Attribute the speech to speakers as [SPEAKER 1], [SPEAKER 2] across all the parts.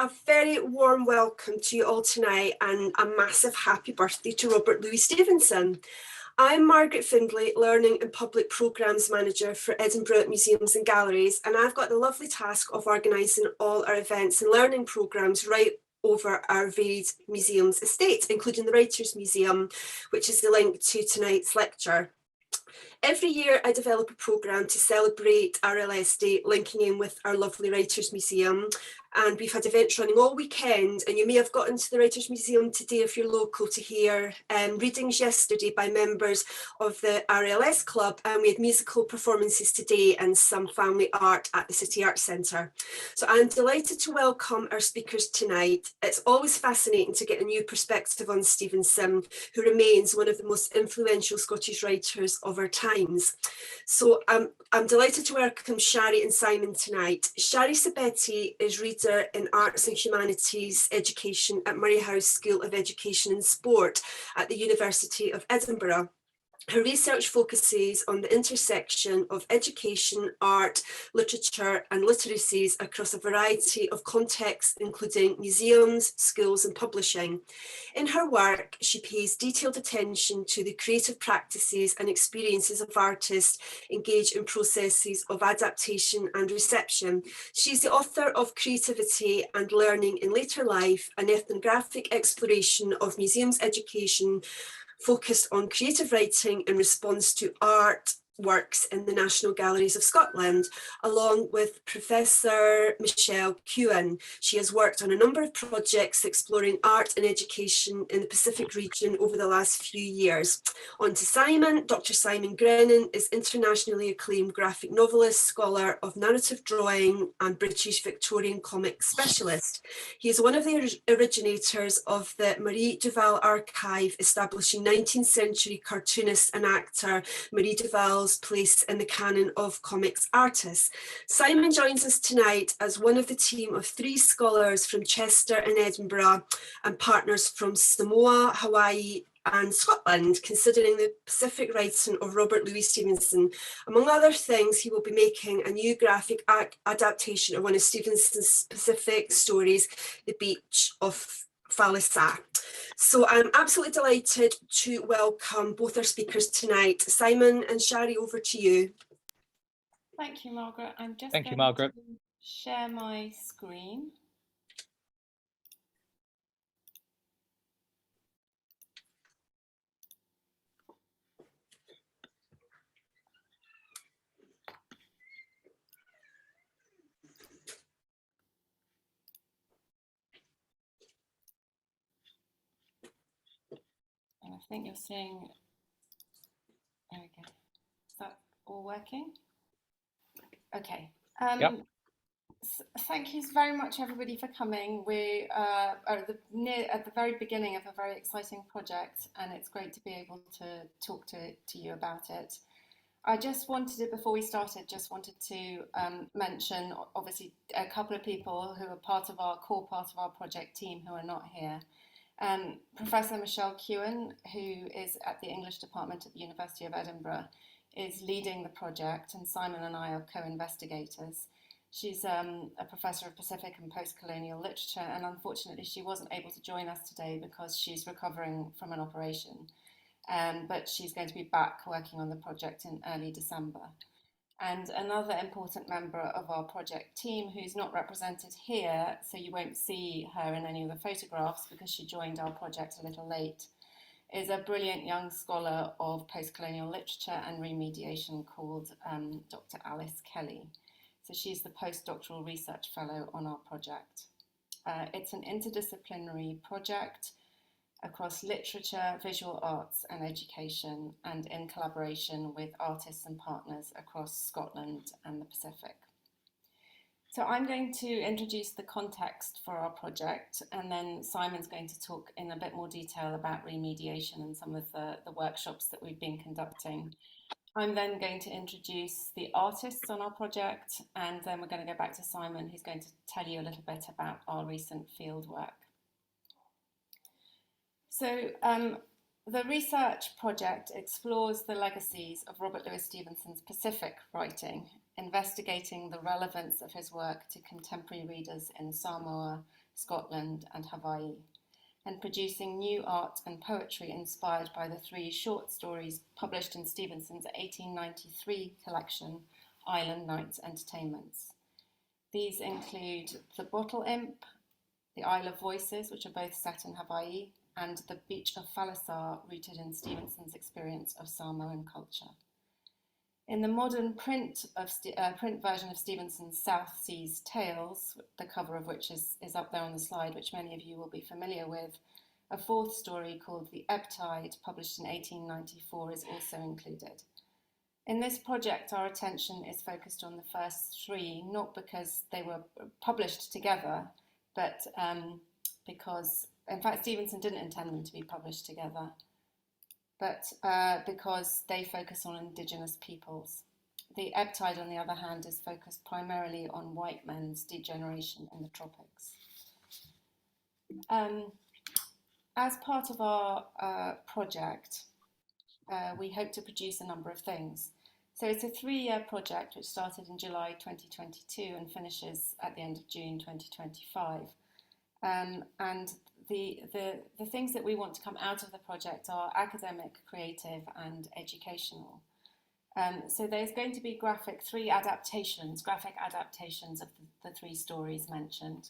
[SPEAKER 1] a very warm welcome to you all tonight and a massive happy birthday to Robert Louis Stevenson. I'm Margaret Findlay, Learning and Public Programmes Manager for Edinburgh Museums and Galleries, and I've got the lovely task of organising all our events and learning programmes right over our varied museums estate, including the Writers' Museum, which is the link to tonight's lecture. Every year I develop a programme to celebrate RLS Day, linking in with our lovely Writers' Museum. And we've had events running all weekend, and you may have gotten to the Writers' Museum today if you're local to hear readings yesterday by members of the RLS Club, and we had musical performances today and some family art at the City Arts Centre. So I'm delighted to welcome our speakers tonight. It's always fascinating to get a new perspective on Stevenson, who remains one of the most influential Scottish writers of our times. So I'm delighted to welcome Shari and Simon tonight. Shari Sabetti is reader in Arts and Humanities Education at Murray House School of Education and Sport at the University of Edinburgh. Her research focuses on the intersection of education, art, literature and literacies across a variety of contexts, including museums, schools and publishing. In her work, she pays detailed attention to the creative practices and experiences of artists engaged in processes of adaptation and reception. She's the author of Creativity and Learning in Later Life, an ethnographic exploration of museums education focused on creative writing in response to art works in the National Galleries of Scotland, along with Professor Michelle Keown. She has worked on a number of projects exploring art and education in the Pacific region over the last few years. On to Simon. Dr. Simon Grennan is internationally acclaimed graphic novelist, scholar of narrative drawing and British Victorian comic specialist. He is one of the originators of the Marie Duval Archive, establishing 19th century cartoonist and actor Marie Duval's place in the canon of comics artists. Simon joins us tonight as one of the team of 3 scholars from Chester and Edinburgh and partners from Samoa, Hawaii and Scotland, considering the Pacific writing of Robert Louis Stevenson. Among other things, he will be making a new graphic adaptation of one of Stevenson's Pacific stories, The Beach of Falisa. So I'm absolutely delighted to welcome both our speakers tonight. Simon and Shari, over to you.
[SPEAKER 2] Thank you, Margaret. I'm just going to share my screen. And I think you're seeing, there we go. Is that all working? Okay. Yep. Thank you very much, everybody, for coming. We are at the very beginning of a very exciting project, and it's great to be able to talk to you about it. I just wanted, before we started, to mention, obviously, a couple of people who are core part of our project team who are not here. Professor Michelle Keown, who is at the English department at the University of Edinburgh, is leading the project, and Simon and I are co-investigators. She's a professor of Pacific and post-colonial literature, and unfortunately she wasn't able to join us today because she's recovering from an operation. But she's going to be back working on the project in early December. And another important member of our project team, who's not represented here, so you won't see her in any of the photographs because she joined our project a little late, is a brilliant young scholar of post-colonial literature and remediation called Dr. Alice Kelly. So she's the postdoctoral research fellow on our project. It's an interdisciplinary project across literature, visual arts and education, and in collaboration with artists and partners across Scotland and the Pacific. So I'm going to introduce the context for our project, and then Simon's going to talk in a bit more detail about remediation and some of the workshops that we've been conducting. I'm then going to introduce the artists on our project, and then we're going to go back to Simon, who's going to tell you a little bit about our recent field work. So the research project explores the legacies of Robert Louis Stevenson's Pacific writing, investigating the relevance of his work to contemporary readers in Samoa, Scotland, and Hawaii, and producing new art and poetry inspired by the 3 short stories published in Stevenson's 1893 collection, Island Nights Entertainments. These include The Bottle Imp, The Isle of Voices, which are both set in Hawaii, and The Beach of Falasar, rooted in Stevenson's experience of Samoan culture. In the modern print version of Stevenson's South Seas Tales, the cover of which is up there on the slide, which many of you will be familiar with, a 4th story called The Ebb Tide, published in 1894, is also included. In this project, our attention is focused on the first 3, not because they were published together, but because, in fact, Stevenson didn't intend them to be published together, but because they focus on Indigenous peoples. The Ebb Tide, on the other hand, is focused primarily on white men's degeneration in the tropics. As part of our project, we hope to produce a number of things. So it's a 3-year project which started in July 2022 and finishes at the end of June 2025. And the things that we want to come out of the project are academic, creative, and educational. So there's going to be graphic adaptations of the 3 stories mentioned.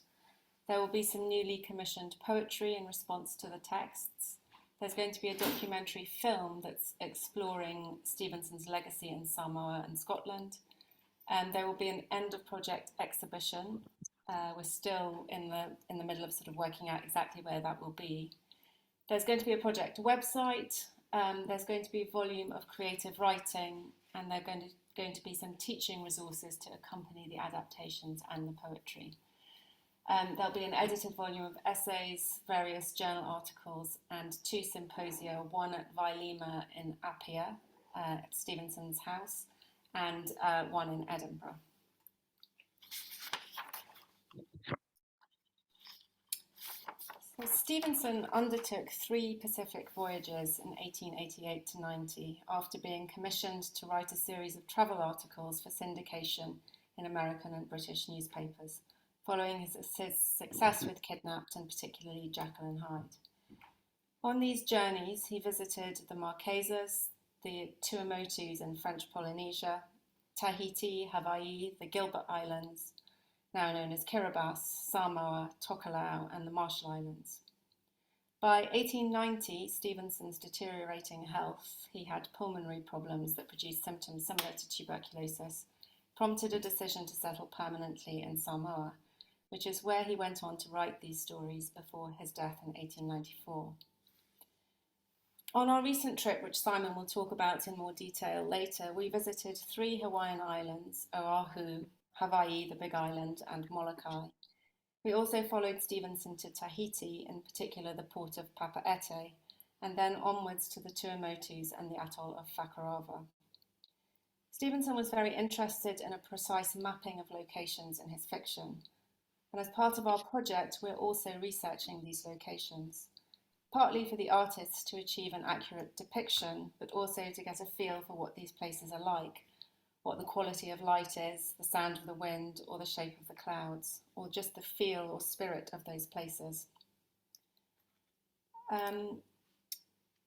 [SPEAKER 2] There will be some newly commissioned poetry in response to the texts. There's going to be a documentary film that's exploring Stevenson's legacy in Samoa and Scotland. There will be an end of project exhibition. We're still in the middle of sort of working out exactly where that will be. There's going to be a project website. There's going to be a volume of creative writing, and there are going to be some teaching resources to accompany the adaptations and the poetry. There'll be an edited volume of essays, various journal articles, and 2 symposia, one at Vailima in Apia, at Stevenson's house, and one in Edinburgh. So Stevenson undertook 3 Pacific voyages in 1888 to 90 after being commissioned to write a series of travel articles for syndication in American and British newspapers, following his success with Kidnapped and particularly Jekyll and Hyde. On these journeys, he visited the Marquesas, the Tuamotus in French Polynesia, Tahiti, Hawaii, the Gilbert Islands, now known as Kiribati, Samoa, Tokelau, and the Marshall Islands. By 1890, Stevenson's deteriorating health, he had pulmonary problems that produced symptoms similar to tuberculosis, prompted a decision to settle permanently in Samoa, which is where he went on to write these stories before his death in 1894. On our recent trip, which Simon will talk about in more detail later, we visited 3 Hawaiian islands, Oahu, Hawaii, the Big Island, and Molokai. We also followed Stevenson to Tahiti, in particular the port of Papaete, and then onwards to the Tuamotus and the atoll of Fakarava. Stevenson was very interested in a precise mapping of locations in his fiction, and as part of our project, we're also researching these locations, partly for the artists to achieve an accurate depiction, but also to get a feel for what these places are like, what the quality of light is, the sound of the wind, or the shape of the clouds, or just the feel or spirit of those places.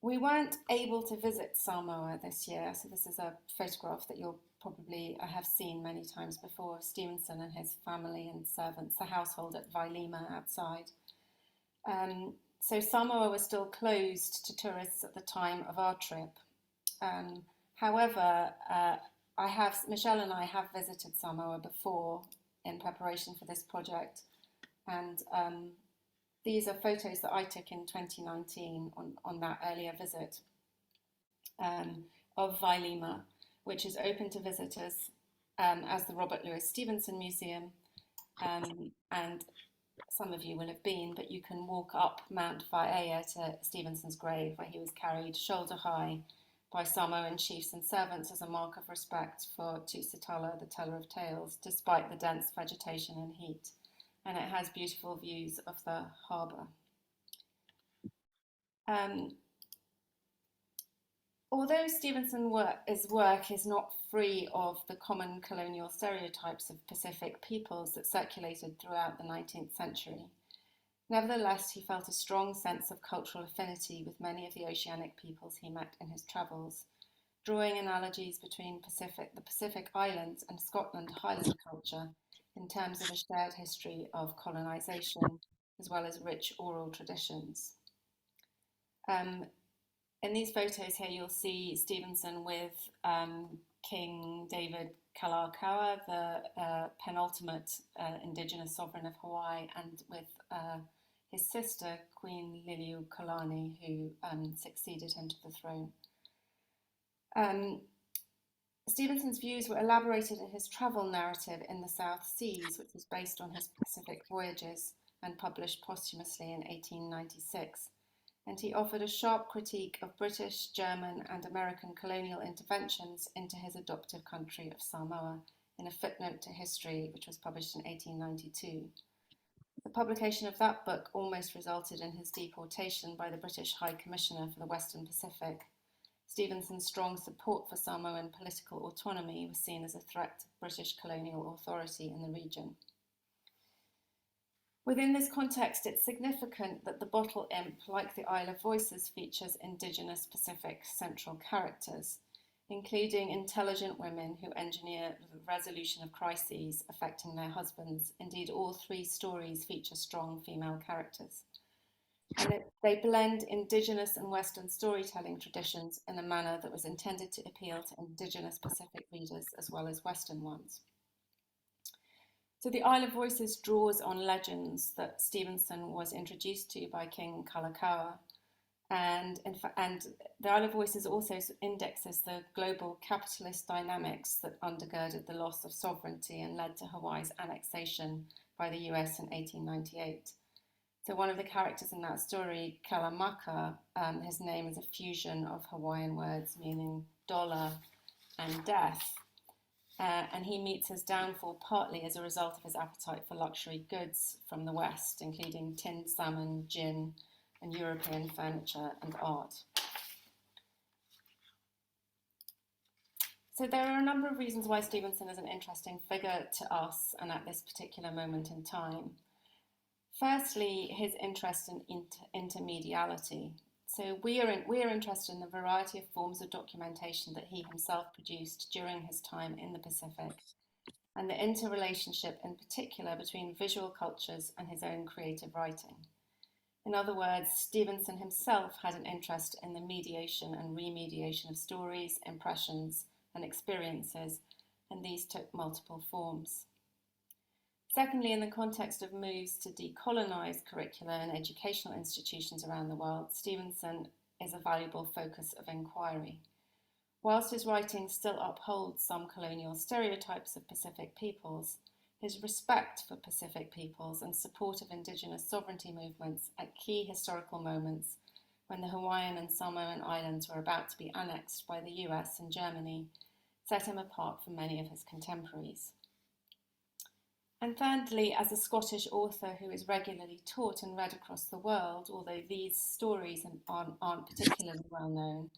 [SPEAKER 2] We weren't able to visit Samoa this year, so this is a photograph that you'll probably have seen many times before of Stevenson and his family and servants, the household at Vailima outside. So Samoa was still closed to tourists at the time of our trip. However, Michelle and I have visited Samoa before in preparation for this project, and these are photos that I took in 2019 on that earlier visit of Vailima, which is open to visitors as the Robert Louis Stevenson Museum, and some of you will have been, but you can walk up Mount Waiea to Stevenson's grave, where he was carried shoulder high by Samoan chiefs and servants as a mark of respect for Tusitala, the teller of tales, despite the dense vegetation and heat. And it has beautiful views of the harbour. Although Stevenson's work is not free of the common colonial stereotypes of Pacific peoples that circulated throughout the 19th century, nevertheless, he felt a strong sense of cultural affinity with many of the oceanic peoples he met in his travels, drawing analogies between the Pacific Islands and Scotland Highland culture in terms of a shared history of colonisation, as well as rich oral traditions. In these photos here, you'll see Stevenson with King David Kalakaua, the penultimate Indigenous sovereign of Hawaii, and with his sister, Queen Liliuokalani, who succeeded him to the throne. Stevenson's views were elaborated in his travel narrative in the South Seas, which was based on his Pacific voyages and published posthumously in 1896. And he offered a sharp critique of British, German, and American colonial interventions into his adoptive country of Samoa in a footnote to history, which was published in 1892. The publication of that book almost resulted in his deportation by the British High Commissioner for the Western Pacific. Stevenson's strong support for Samoan political autonomy was seen as a threat to British colonial authority in the region. Within this context, it's significant that the Bottle Imp, like the Isle of Voices, features Indigenous Pacific central characters, including intelligent women who engineer the resolution of crises affecting their husbands. Indeed, all three stories feature strong female characters. And they blend Indigenous and Western storytelling traditions in a manner that was intended to appeal to Indigenous Pacific readers as well as Western ones. So the Isle of Voices draws on legends that Stevenson was introduced to by King Kalakaua, and the Isle of Voices also indexes the global capitalist dynamics that undergirded the loss of sovereignty and led to Hawaii's annexation by the US in 1898. So one of the characters in that story, Kalamaka, his name is a fusion of Hawaiian words meaning dollar and death. And he meets his downfall partly as a result of his appetite for luxury goods from the West, including tinned salmon, gin, and European furniture and art. So there are a number of reasons why Stevenson is an interesting figure to us and at this particular moment in time. Firstly, his interest in intermediality. So we are interested in the variety of forms of documentation that he himself produced during his time in the Pacific, and the interrelationship in particular between visual cultures and his own creative writing. In other words, Stevenson himself had an interest in the mediation and remediation of stories, impressions, and experiences, and these took multiple forms. Secondly, in the context of moves to decolonize curricula and educational institutions around the world, Stevenson is a valuable focus of inquiry. Whilst his writing still upholds some colonial stereotypes of Pacific peoples, his respect for Pacific peoples and support of Indigenous sovereignty movements at key historical moments when the Hawaiian and Samoan islands were about to be annexed by the US and Germany set him apart from many of his contemporaries. And thirdly, as a Scottish author who is regularly taught and read across the world, although these stories aren't particularly well known,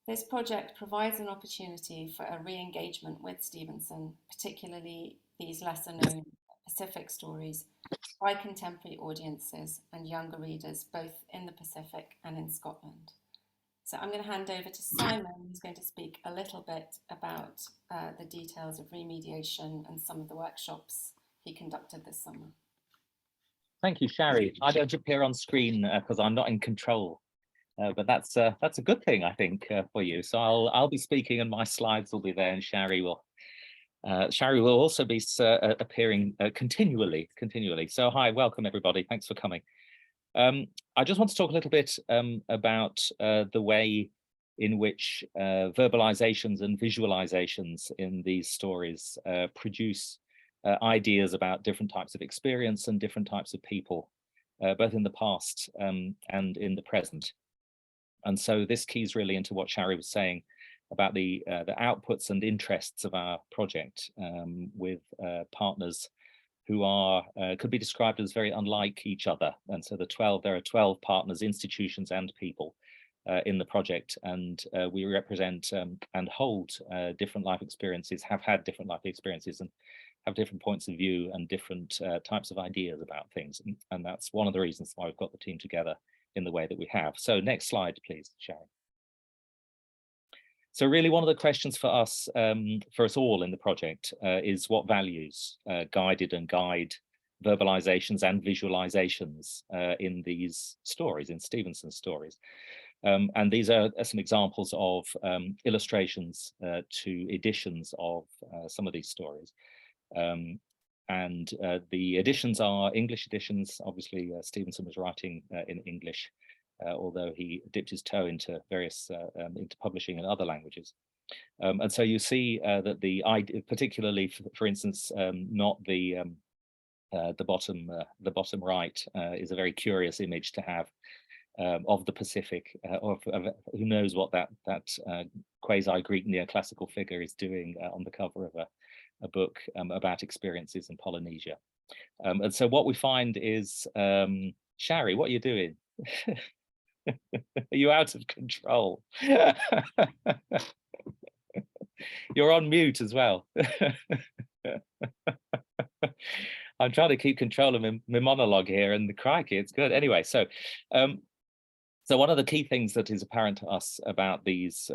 [SPEAKER 2] this project provides an opportunity for a re-engagement with Stevenson, particularly these lesser known Pacific stories, by contemporary audiences and younger readers, both in the Pacific and in Scotland. So I'm going to hand over to Simon, who's going to speak a little bit about the details of remediation and some of the workshops he conducted this summer.
[SPEAKER 3] Thank you, Shari. I don't appear on screen because I'm not in control, but that's a good thing, I think, for you. So I'll be speaking, and my slides will be there, and Shari will also be appearing continually. So hi, welcome everybody. Thanks for coming. I just want to talk a little bit about the way in which verbalizations and visualizations in these stories produce ideas about different types of experience and different types of people, both in the past and in the present. And so this keys really into what Shari was saying about the outputs and interests of our project with partners who are could be described as very unlike each other. And so there are 12 partners, institutions and people in the project, and we represent and hold different life experiences, have had different life experiences, and have different points of view and different types of ideas about things. And that's one of the reasons why we've got the team together in the way that we have. So next slide, please, Sharon. So really one of the questions for us all in the project is what values guided and guide verbalizations and visualizations in these stories, in Stevenson's stories. And these are some examples of illustrations to editions of some of these stories. The editions are English editions. Obviously, Stevenson was writing in English, although he dipped his toe into various into publishing in other languages. And so you see that the idea, particularly, for instance, not the bottom right is a very curious image to have of the Pacific, of who knows what that quasi-Greek neoclassical figure is doing on the cover of a book about experiences in Polynesia. And so what we find is, Shari, what are you doing? Are you out of control? You're on mute as well. I'm trying to keep control of my monologue here, and the crikey, it's good. Anyway, so one of the key things that is apparent to us about these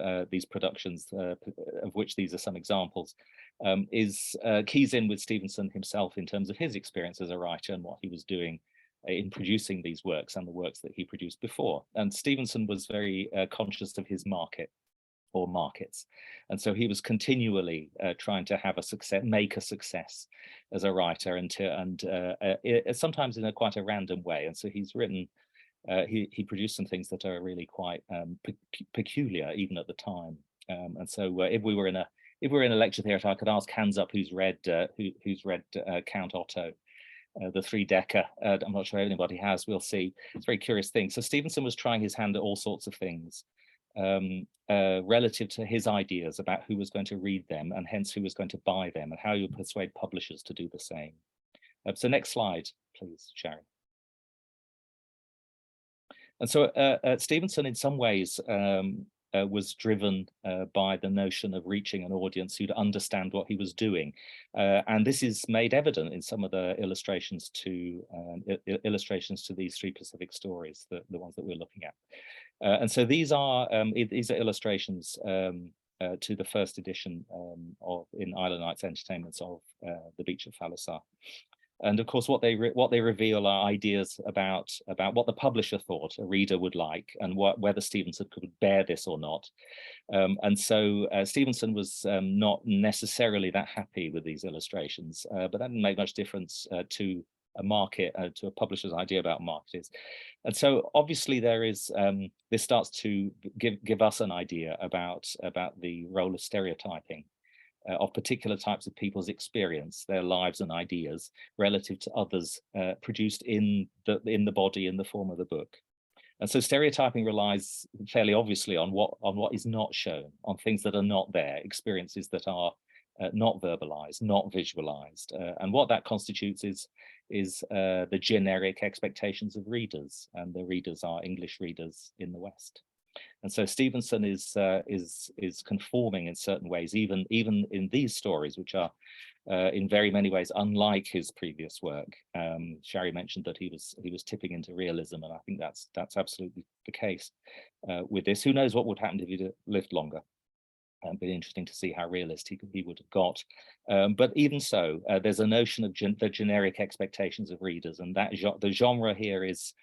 [SPEAKER 3] productions, of which these are some examples, is keys in with Stevenson himself in terms of his experience as a writer and what he was doing in producing these works and the works that he produced before. And Stevenson was very conscious of his market or markets. And so he was continually trying to have a success, make a success as a writer, and sometimes in quite a random way. And so he's written, he produced some things that are really quite peculiar even at the time. And so if we were in a lecture theatre, I could ask hands up who's read Count Otto, the three-decker. I'm not sure anybody has. We'll see. It's a very curious thing. So Stevenson was trying his hand at all sorts of things relative to his ideas about who was going to read them, and hence who was going to buy them, and how you persuade publishers to do the same. So next slide, please, Sharon. And so Stevenson, in some ways, was driven by the notion of reaching an audience who'd understand what he was doing. And this is made evident in some of the illustrations to these three Pacific stories, the ones that we're looking at. And so these are illustrations to the first edition in Island Nights Entertainments of The Beach of Thalasar. And of course, what they reveal are ideas about what the publisher thought a reader would like, and whether Stevenson could bear this or not. And so Stevenson was not necessarily that happy with these illustrations, but that didn't make much difference to a market, to a publisher's idea about markets. And so obviously there is, this starts to give us an idea about the role of stereotyping of particular types of people's experience, their lives and ideas relative to others produced in the body, in the form of the book. And so stereotyping relies fairly obviously on what is not shown, on things that are not there, experiences that are not verbalized, not visualized. And what that constitutes is the generic expectations of readers, and the readers are English readers in the West. And so Stevenson is conforming in certain ways, even in these stories, which are in very many ways unlike his previous work. Shari mentioned that he was tipping into realism, and I think that's absolutely the case with this. Who knows what would happen if he'd lived longer? It'd be interesting to see how realist he would have got. But even so, there's a notion of the generic expectations of readers, and that the genre here is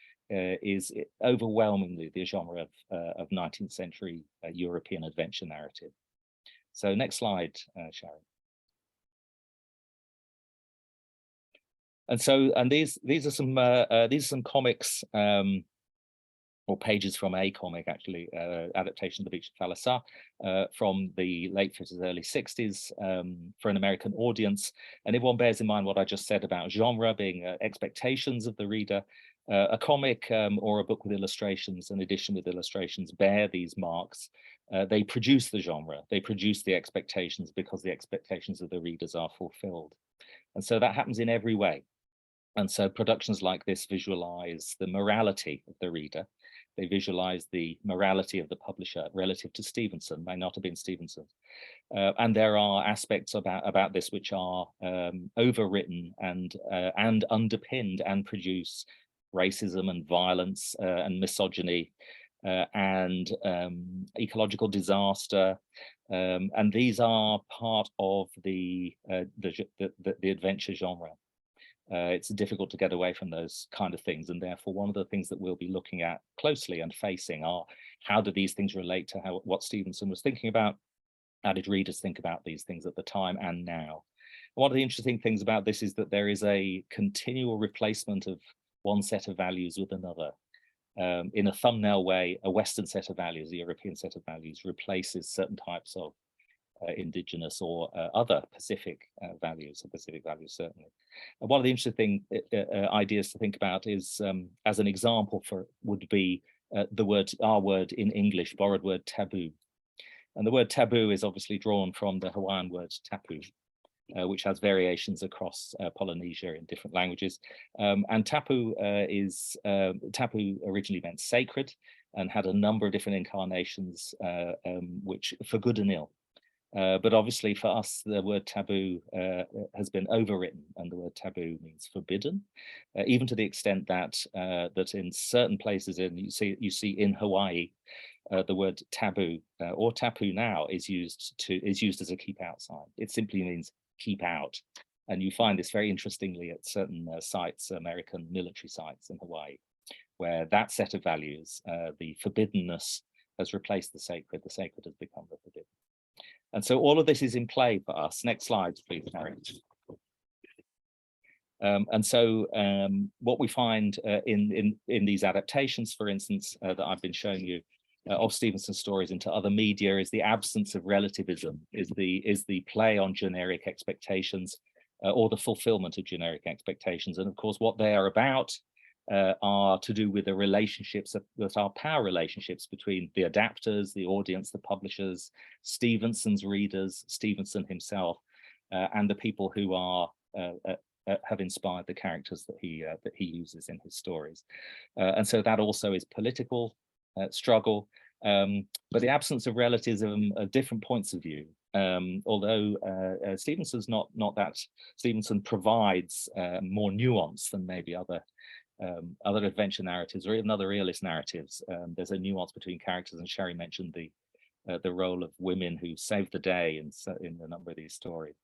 [SPEAKER 3] overwhelmingly the genre of 19th century European adventure narrative. So next slide, Sharon. And these are some comics, or pages from a comic, actually, adaptation of The Beach of Thalasar, from the late 50s, early 60s, for an American audience. And if one bears in mind what I just said about genre being expectations of the reader, a comic or a book with illustrations, an edition with illustrations, bear these marks. They produce the genre, they produce the expectations, because the expectations of the readers are fulfilled. And so that happens in every way. And so productions like this visualize the morality of the reader, They visualize the morality of the publisher relative to Stevenson, may not have been Stevenson. And there are aspects about this which are overwritten and underpinned and produce racism and violence and misogyny and ecological disaster. And these are part of the adventure genre. It's difficult to get away from those kind of things, and therefore one of the things that we'll be looking at closely and facing are how do these things relate to what Stevenson was thinking about? How did readers think about these things at the time and now? One of the interesting things about this is that there is a continual replacement of one set of values with another. In a thumbnail way, a Western set of values, a European set of values, replaces certain types of indigenous or other Pacific values, certainly. One of the interesting ideas to think about is, as an example would be our word in English, borrowed word taboo. And the word taboo is obviously drawn from the Hawaiian word tapu, which has variations across Polynesia in different languages. And tapu originally meant sacred and had a number of different incarnations, which for good and ill. But obviously for us, the word taboo has been overwritten, and the word taboo means forbidden, even to the extent that that in certain places, you see in Hawaii, the word taboo or tapu now is used as a keep out sign. It simply means keep out, and you find this very interestingly at certain sites, American military sites in Hawaii, where that set of values, the forbiddenness, has replaced the sacred. The sacred has become the forbidden. And so all of this is in play for us. Next slide, please, Mary. And so what we find in these adaptations, for instance, that I've been showing you of Stevenson's stories into other media, is the absence of relativism, is the play on generic expectations or the fulfillment of generic expectations. And of course, what they are about are to do with the relationships that are power relationships between the adapters, the audience, the publishers, Stevenson's readers, Stevenson himself, and the people who are have inspired the characters that he uses in his stories. And so that also is political struggle, but the absence of relativism at different points of view. Although Stevenson's not that, Stevenson provides more nuance than maybe other adventure narratives or even other realist narratives. There's a nuance between characters, and Sherry mentioned the role of women who save the day in a number of these stories.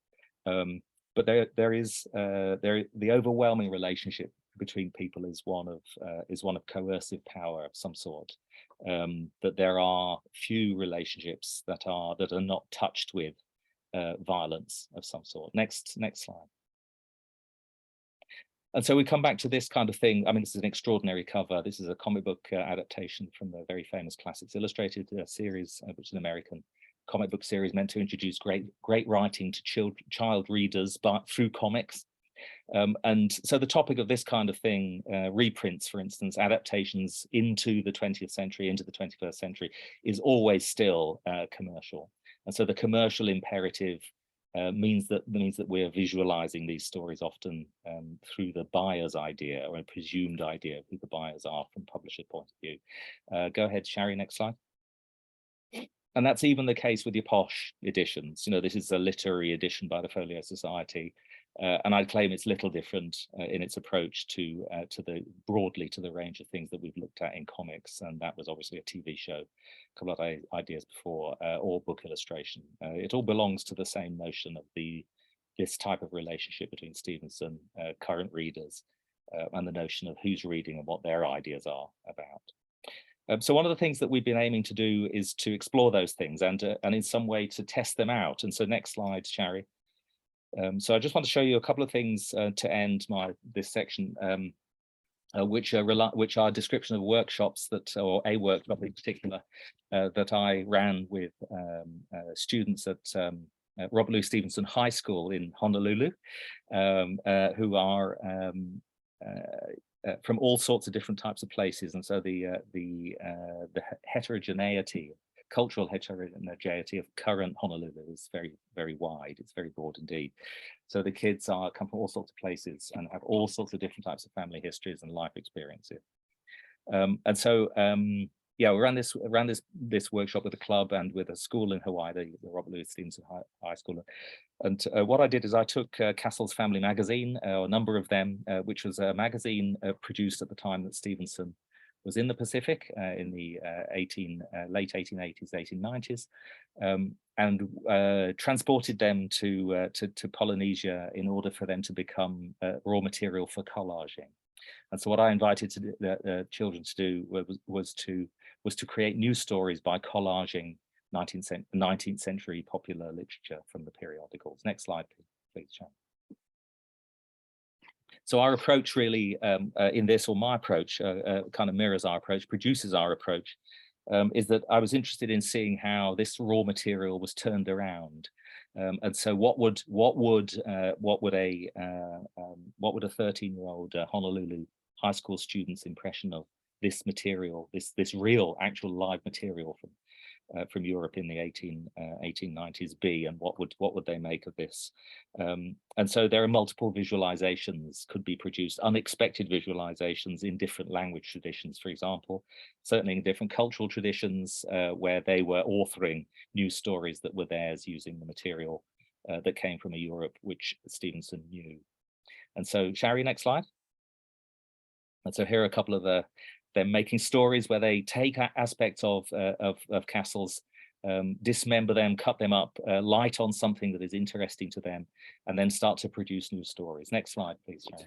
[SPEAKER 3] But there is the overwhelming relationship between people is one of coercive power of some sort. That there are few relationships that are not touched with violence of some sort. Next slide. And so we come back to this kind of thing. I mean, this is an extraordinary cover. This is a comic book adaptation from the very famous Classics Illustrated series, which is an American comic book series meant to introduce great writing to child readers, but through comics. And so the topic of this kind of thing, reprints, for instance, adaptations into the 20th century, into the 21st century, is always still commercial. And so the commercial imperative means that we're visualizing these stories often through the buyer's idea or a presumed idea of who the buyers are from publisher point of view. Go ahead, Sherry, next slide. And that's even the case with your posh editions. You know, this is a literary edition by the Folio Society, and I'd claim it's little different in its approach to broadly to the range of things that we've looked at in comics, and that was obviously a TV show, a couple of ideas before, or book illustration. It all belongs to the same notion of this type of relationship between Stevenson, current readers, and the notion of who's reading and what their ideas are about. So one of the things that we've been aiming to do is to explore those things and in some way to test them out. And so next slide, Sherry. So I just want to show you a couple of things to end this section, which are a description of workshops or a workshop in particular that I ran with students at Robert Louis Stevenson High School in Honolulu, who are from all sorts of different types of places, and so the heterogeneity, cultural heterogeneity of current Honolulu is very, very wide. It's very broad indeed. So the kids come from all sorts of places and have all sorts of different types of family histories and life experiences. And so yeah, we ran this workshop with a club and with a school in Hawaii, the Robert Louis Stevenson High School. And what I did is I took Castle's Family Magazine, a number of them, which was a magazine produced at the time that Stevenson was in the Pacific in the late 1880s, 1890s, and transported them to Polynesia in order for them to become raw material for collaging. And so what I invited the children to do was to create news stories by collaging 19th century popular literature from the periodicals. Next slide, please, Sharon. So our approach really in this, or my approach, kind of mirrors our approach, produces our approach, is that I was interested in seeing how this raw material was turned around. And so what would a 13-year-old Honolulu high school student's impression of this material, this real, actual live material from Europe in the 1890s be, and what would they make of this? And so there are multiple visualizations could be produced, unexpected visualizations in different language traditions, for example, certainly in different cultural traditions where they were authoring news stories that were theirs using the material that came from a Europe which Stevenson knew. And so, Shari, next slide. And so here are a couple of them making stories where they take aspects of castles, dismember them, cut them up, light on something that is interesting to them, and then start to produce new stories. Next slide, please, Sharon.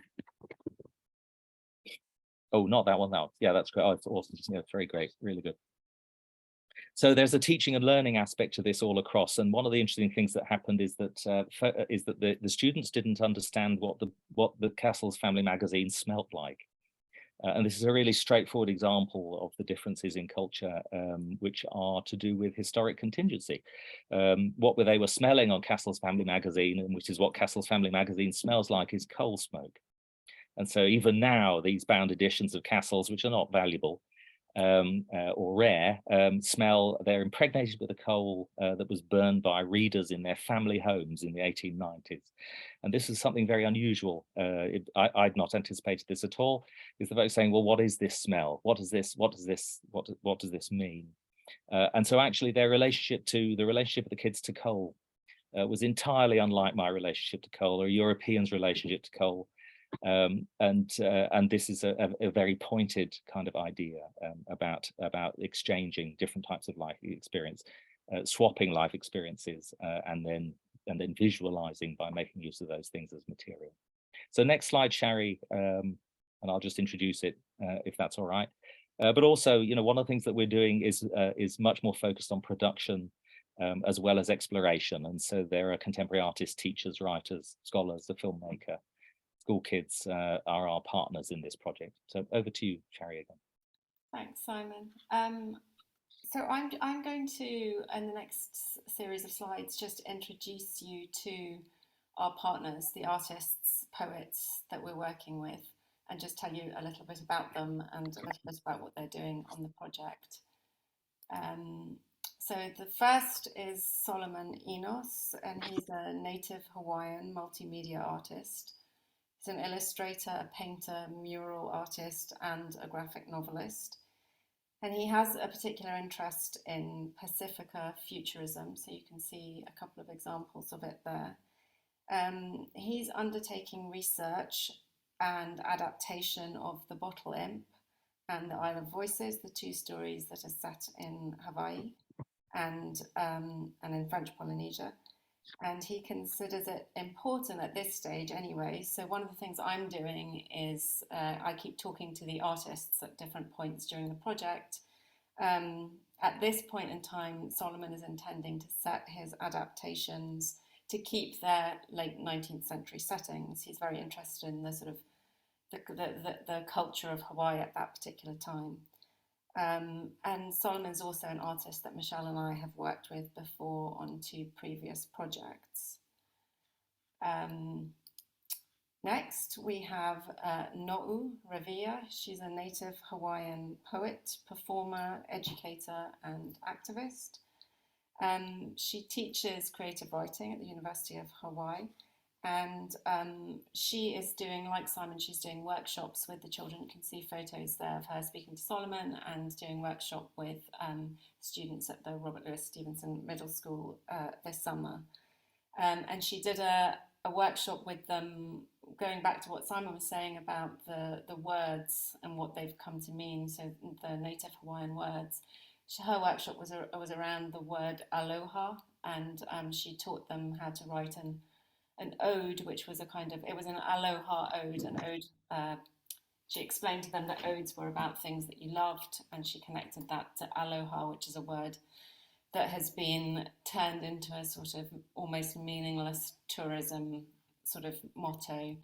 [SPEAKER 3] Oh, not that one now. Yeah, that's great. Oh, it's awesome. Yeah, very great. Really good. So there's a teaching and learning aspect to this all across. And one of the interesting things that happened is that the students didn't understand what the Castle's Family Magazine smelt like. And this is a really straightforward example of the differences in culture, which are to do with historic contingency. What they were smelling on Castle's Family Magazine, and which is what Castle's Family Magazine smells like, is coal smoke. And so even now, these bound editions of Castle's, which are not valuable or rare, they're impregnated with a coal that was burned by readers in their family homes in the 1890s. And this is something very unusual. I'd not anticipated this at all. Is the folks saying, well, what is this smell? What does this mean? And so actually their relationship of the kids to coal was entirely unlike my relationship to coal or a European's relationship to coal. And this is a very pointed kind of idea about exchanging different types of life experience, swapping life experiences, and then visualizing by making use of those things as material. So next slide, Shari, and I'll just introduce it if that's all right. But also, one of the things that we're doing is much more focused on production as well as exploration. And so there are contemporary artists, teachers, writers, scholars, a filmmaker. School kids are our partners in this project. So over to you, Shari, again.
[SPEAKER 2] Thanks, Simon. So I'm going to, in the next series of slides, just introduce you to our partners, the artists, poets that we're working with, and just tell you a little bit about them and a little bit about what they're doing on the project. So the first is Solomon Enos, and he's a native Hawaiian multimedia artist. He's an illustrator, a painter, mural artist, and a graphic novelist. And he has a particular interest in Pacifica futurism, so you can see a couple of examples of it there. He's undertaking research and adaptation of The Bottle Imp and The Isle of Voices, the two stories that are set in Hawaii and in French Polynesia. And he considers it important at this stage anyway. So one of the things I'm doing is I keep talking to the artists at different points during the project. At this point in time, Solomon is intending to set his adaptations to keep their late 19th century settings. He's very interested in the sort of the culture of Hawaii at that particular time. And Solomon's also an artist that Michelle and I have worked with before on two previous projects. Next, we have No'u Revia. She's a native Hawaiian poet, performer, educator, and activist. She teaches creative writing at the University of Hawaii, And she is doing, like Simon, she's doing workshops with the children. You can see photos there of her speaking to Solomon and doing workshop with students at the Robert Louis Stevenson Middle School this summer. And she did a workshop with them, going back to what Simon was saying about the words and what they've come to mean, so the native Hawaiian words. Her workshop was around the word aloha, and she taught them how to write an ode, which was it was an aloha ode, she explained to them that odes were about things that you loved, and she connected that to aloha, which is a word that has been turned into a sort of almost meaningless tourism sort of motto,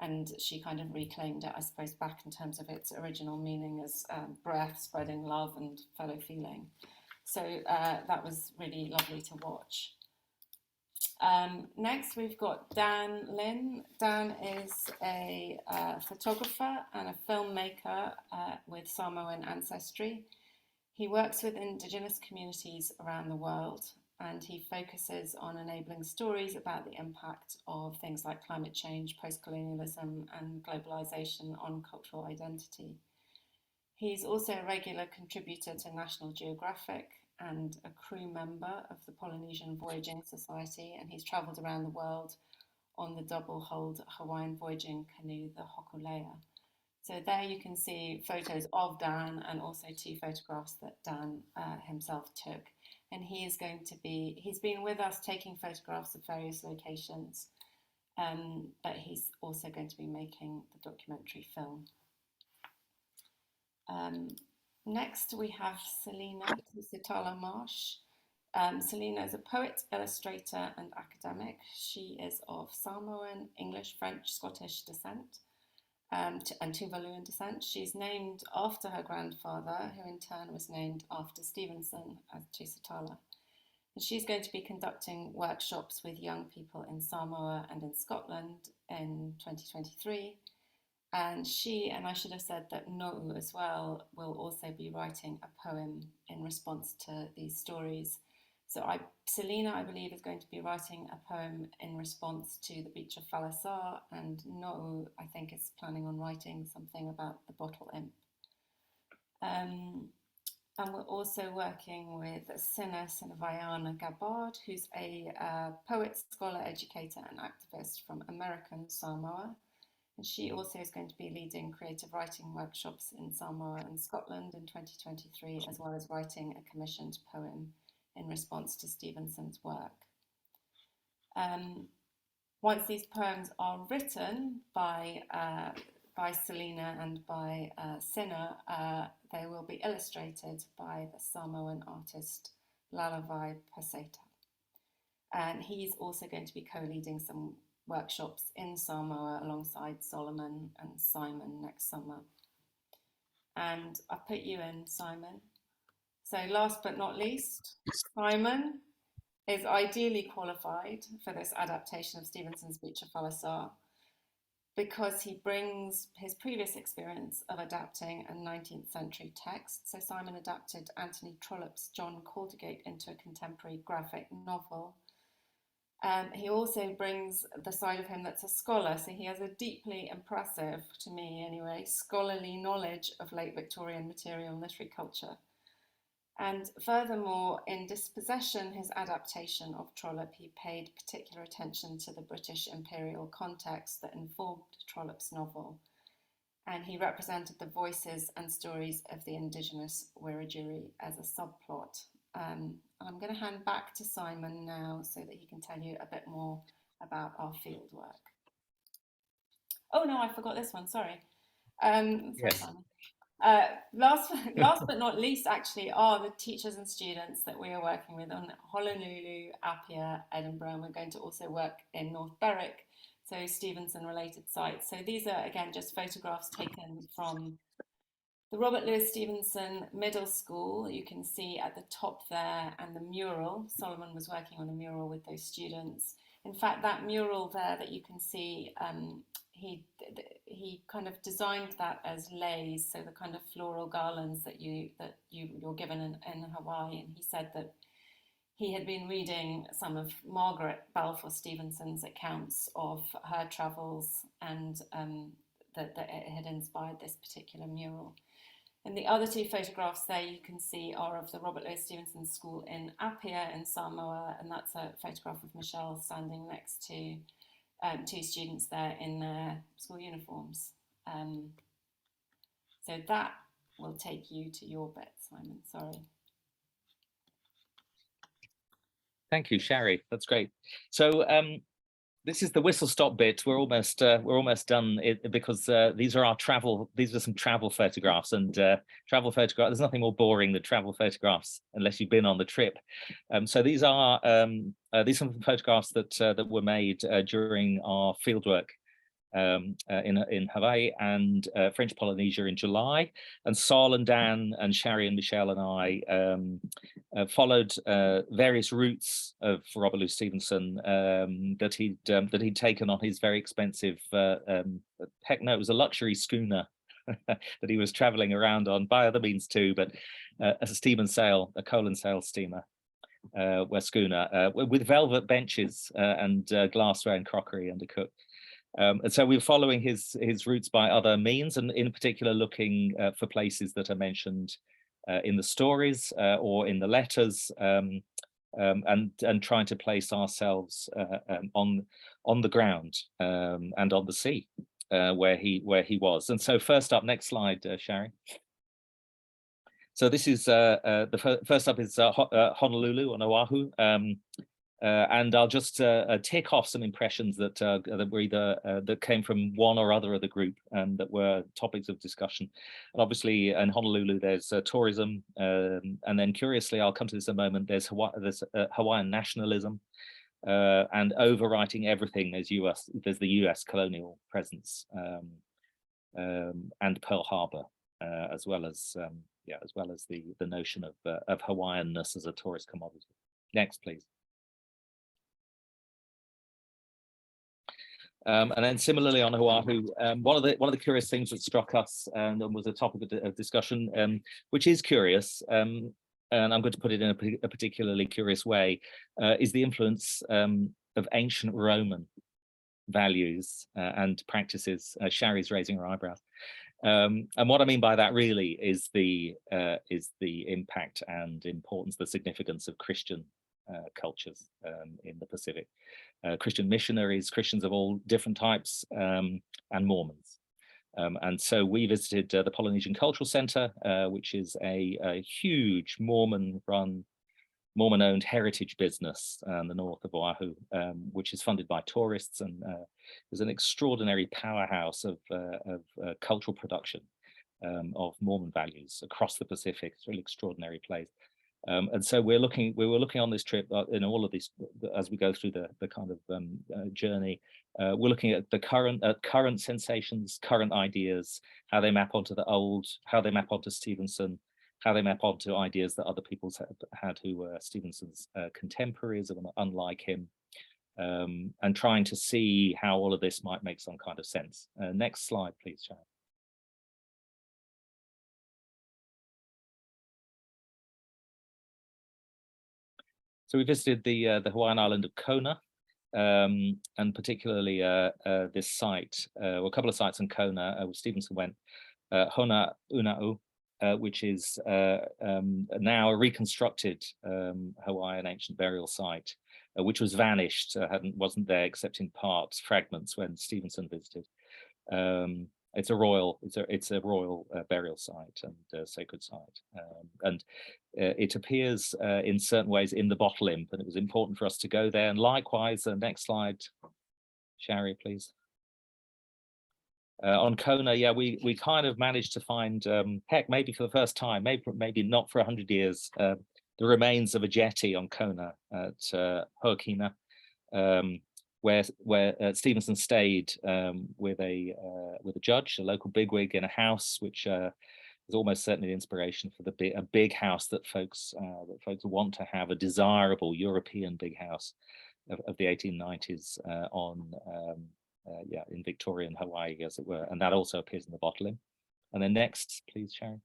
[SPEAKER 2] and she kind of reclaimed it, I suppose, back in terms of its original meaning as breath, spreading love and fellow feeling. So that was really lovely to watch. Next, we've got Dan Lin. Dan is a photographer and a filmmaker with Samoan ancestry. He works with Indigenous communities around the world, and he focuses on enabling stories about the impact of things like climate change, post-colonialism, and globalization on cultural identity. He's also a regular contributor to National Geographic and a crew member of the Polynesian Voyaging Society, and he's travelled around the world on the double-hulled Hawaiian voyaging canoe, the Hokulea. So there you can see photos of Dan and also 2 photographs that Dan himself took. And he's been with us taking photographs of various locations, but he's also going to be making the documentary film. Next, we have Selina Tusitala Marsh. Selina is a poet, illustrator, and academic. She is of Samoan, English, French, Scottish descent, and Tuvaluan descent. She's named after her grandfather, who in turn was named after Stevenson as Tusitala. And she's going to be conducting workshops with young people in Samoa and in Scotland in 2023. And she, and I should have said that No'u as well, will also be writing a poem in response to these stories. So Selina, I believe, is going to be writing a poem in response to the beach of Falasar, and No'u, I think, is planning on writing something about the bottle imp. And we're also working with Sina Sinavayana Gabbard, who's a poet, scholar, educator, and activist from American Samoa. And she also is going to be leading creative writing workshops in Samoa and Scotland in 2023, as well as writing a commissioned poem in response to Stevenson's work. Once these poems are written by Selina and by Sina, they will be illustrated by the Samoan artist Lalavai Paseta. And he's also going to be co-leading some workshops in Samoa alongside Solomon and Simon next summer. And I'll put you in, Simon. So last but not least, Simon is ideally qualified for this adaptation of Stevenson's Beach of Falasar because he brings his previous experience of adapting a 19th century text. So Simon adapted Anthony Trollope's John Caldergate into a contemporary graphic novel. He also brings the side of him that's a scholar, so he has a deeply impressive, to me anyway, scholarly knowledge of late Victorian material and literary culture. And furthermore, in Dispossession, his adaptation of Trollope, he paid particular attention to the British imperial context that informed Trollope's novel. And he represented the voices and stories of the indigenous Wiradjuri as a subplot. I'm going to hand back to Simon now so that he can tell you a bit more about our field work. Oh no, I forgot this one, sorry. Sorry,
[SPEAKER 3] Yes.
[SPEAKER 2] Simon. Last but not least, actually, are the teachers and students that we are working with on Honolulu, Apia, Edinburgh, and we're going to also work in North Berwick, so Stevenson-related sites. So these are, again, just photographs taken from the Robert Louis Stevenson Middle School. You can see at the top there, and the mural. Solomon was working on a mural with those students. In fact, that mural there that you can see, he kind of designed that as leis, so the kind of floral garlands that you're given in Hawaii. And he said that he had been reading some of Margaret Balfour Stevenson's accounts of her travels, and that it had inspired this particular mural. And the other two photographs there you can see are of the Robert Louis Stevenson School in Apia in Samoa, and that's a photograph of Michelle standing next to two students there in their school uniforms. So that will take you to your bit, Simon, sorry.
[SPEAKER 3] Thank you, Shari. That's great. So this is the whistle stop bit. We're almost done because these are some travel photographs, and travel photographs. There's nothing more boring than travel photographs unless you've been on the trip. So these are some photographs that were made during our fieldwork in Hawaii and French Polynesia in July, and Sol and Dan and Shari and Michelle and I followed various routes of Robert Louis Stevenson that he'd taken on his very expensive heck no, it was a luxury schooner that he was traveling around on, by other means too, but a steam and sail, a coal and sail steamer. Schooner with velvet benches and glassware and crockery undercooked. And so we're following his routes by other means, and in particular looking for places that are mentioned in the stories or in the letters, and trying to place ourselves on the ground and on the sea where he was. And so first up, next slide, Shari. So this is the first up is Honolulu on Oahu. And I'll just tick off some impressions that were either that came from one or other of the group and that were topics of discussion. And obviously in Honolulu there's tourism, and then curiously, I'll come to this in a moment, there's Hawaiian nationalism, and overwriting everything there's the US colonial presence, and Pearl Harbor, as well as the notion of Hawaiianness as a tourist commodity. Next, please. And then similarly on Oahu, one of the curious things that struck us and was a topic of discussion, which is curious, and I'm going to put it in a particularly curious way, is the influence of ancient Roman values and practices. Shari's raising her eyebrows. And what I mean by that really is the impact and importance, the significance of Christian cultures in the Pacific. Christian missionaries, Christians of all different types, and Mormons. And so we visited the Polynesian Cultural Center, which is a huge Mormon-owned heritage business in the north of Oahu, which is funded by tourists, and is an extraordinary powerhouse of cultural production of Mormon values across the Pacific. It's a really extraordinary place. And so we were looking on this trip in all of these, as we go through the kind of journey, we're looking at the current sensations, current ideas, how they map onto the old, how they map onto Stevenson, how they map onto ideas that other people had who were Stevenson's contemporaries and unlike him, and trying to see how all of this might make some kind of sense. Next slide, please, Sharon. So we visited the Hawaiian island of Kona, and particularly this site, well, a couple of sites in Kona where Stevenson went, Hona Una'u, which is now a reconstructed Hawaiian ancient burial site, which was vanished, wasn't there except in parts, fragments when Stevenson visited. It's a royal burial site and sacred site, and it appears in certain ways in the bottle imp, and it was important for us to go there. And likewise, next slide, Shari, please. On Kona, yeah, we kind of managed to find, heck, maybe for the first time, maybe not for 100 years, the remains of a jetty on Kona at Ho'okina, where Stevenson stayed with a judge, a local bigwig, in a house which is almost certainly the inspiration for a big house that folks want to have, a desirable European big house of the 1890s in Victorian Hawaii, as it were, and that also appears in the bottling. And then next, please, Sharon.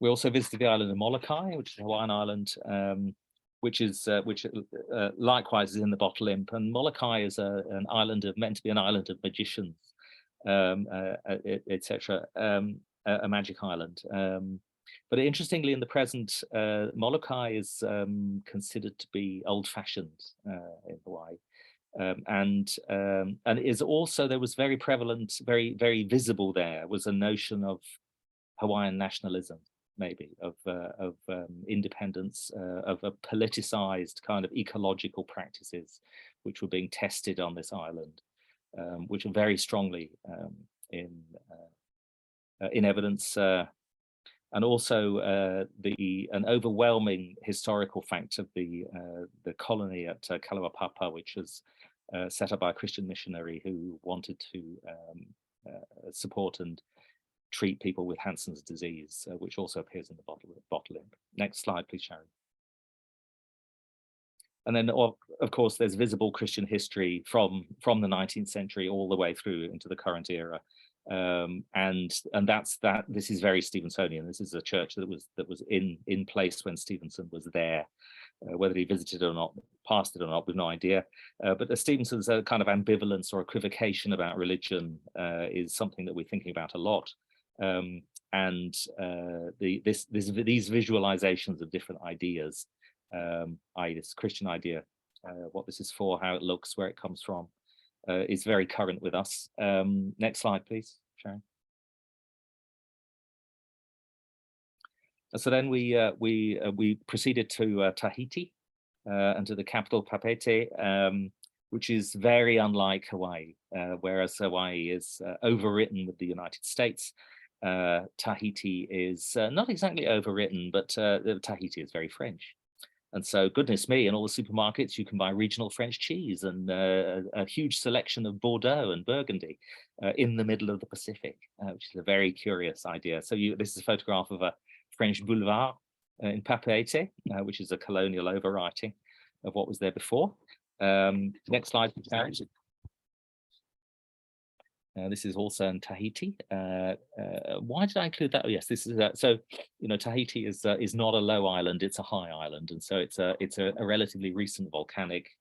[SPEAKER 3] We also visited the island of Molokai, which is a Hawaiian island, which likewise is in the bottle imp. And Molokai is an island meant to be an island of magicians, etc. A magic island. But interestingly, in the present, Molokai is considered to be old-fashioned in Hawaii. And is also, there was very prevalent, very visible there, was a notion of Hawaiian nationalism, maybe, of independence, of a politicized kind of ecological practices which were being tested on this island, which are very strongly in evidence, and also an overwhelming historical fact of the colony at Kalawapapa, which was set up by a Christian missionary who wanted to support and treat people with Hansen's disease, which also appears in the bottle imp. Next slide, please, Sharon. And then, of course, there's visible Christian history from the 19th century all the way through into the current era. And that's that. This is very Stevensonian. This is a church that was in place when Stevenson was there. Whether he visited it or not, passed it or not, we've no idea. But Stevenson's kind of ambivalence or equivocation about religion is something that we're thinking about a lot. These visualizations of different ideas, i.e. this Christian idea, what this is for, how it looks, where it comes from, is very current with us. Next slide, please, Sharon. So then we proceeded to Tahiti and to the capital Papeete, which is very unlike Hawaii, whereas Hawaii is overwritten with the United States. Tahiti is not exactly overwritten, but Tahiti is very French. And so, goodness me, in all the supermarkets, you can buy regional French cheese and a huge selection of Bordeaux and Burgundy in the middle of the Pacific, which is a very curious idea. So this is a photograph of a French boulevard in Papeete, which is a colonial overwriting of what was there before. Next slide, please. This is also in Tahiti. Why did I include that? Oh, yes, this is so. You know, Tahiti is not a low island; it's a high island, and so it's a relatively recent volcanic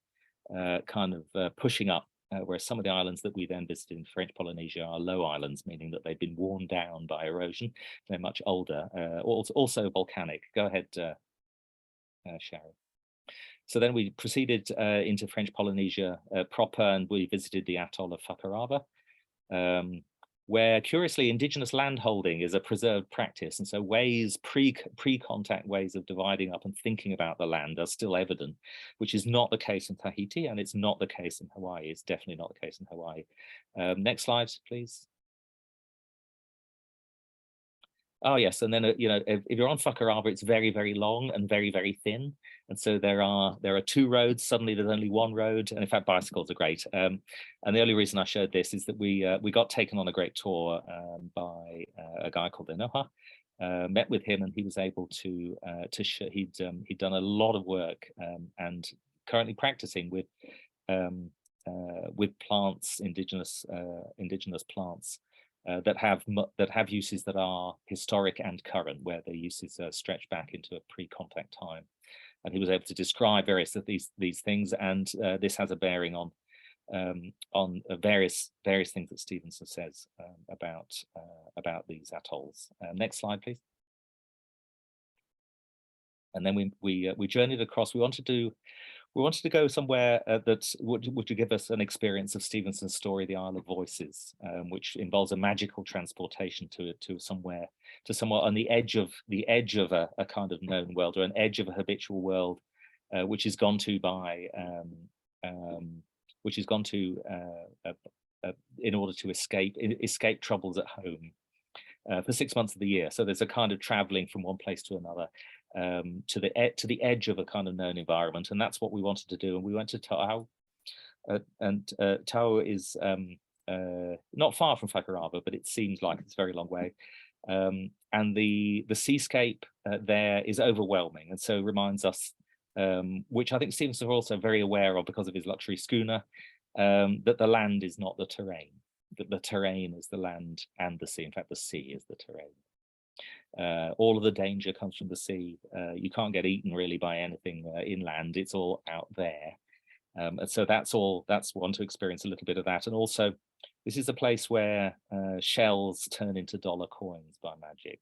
[SPEAKER 3] kind of pushing up. Whereas some of the islands that we then visited in French Polynesia are low islands, meaning that they've been worn down by erosion. They're much older, also volcanic. Go ahead, Sharon. So then we proceeded into French Polynesia proper, and we visited the atoll of Whakarava. Where curiously indigenous landholding is a preserved practice, and so ways pre-contact ways of dividing up and thinking about the land are still evident, which is not the case in Tahiti, and it's not the case in Hawaii. It's definitely not the case in Hawaii. Next slide, please. Oh yes, and then you know, if you're on Whakarava, it's very, very long and very, very thin, and so there are two roads. Suddenly, there's only one road, and in fact, bicycles are great. And the only reason I showed this is that we got taken on a great tour by a guy called Enoha. Met with him, and he was able to show. He'd done a lot of work and currently practicing with plants, indigenous plants. That have uses that are historic and current, where the uses stretch back into a pre-contact time, and he was able to describe various of these things, and this has a bearing on various things that Stevenson says about these atolls. Next slide, please. And then we journeyed across. We wanted to go somewhere that would give us an experience of Stevenson's story, The Isle of Voices, which involves a magical transportation to somewhere on the edge of a kind of known world, or an edge of a habitual world, which is gone to by in order to escape troubles at home for 6 months of the year. So there's a kind of traveling from one place to another. To the edge of a kind of known environment, and that's what we wanted to do. And we went to Tahoe, and Tahoe is not far from Whakarava, but it seems like it's a very long way. And the seascape there is overwhelming, and so reminds us, which I think Stevenson was also very aware of because of his luxury schooner, that the land is not the terrain, that the terrain is the land and the sea. In fact, the sea is the terrain. All of the danger comes from the sea. You can't get eaten really by anything inland. It's all out there. And so that's one to experience a little bit of that. And also, this is a place where shells turn into dollar coins by magic.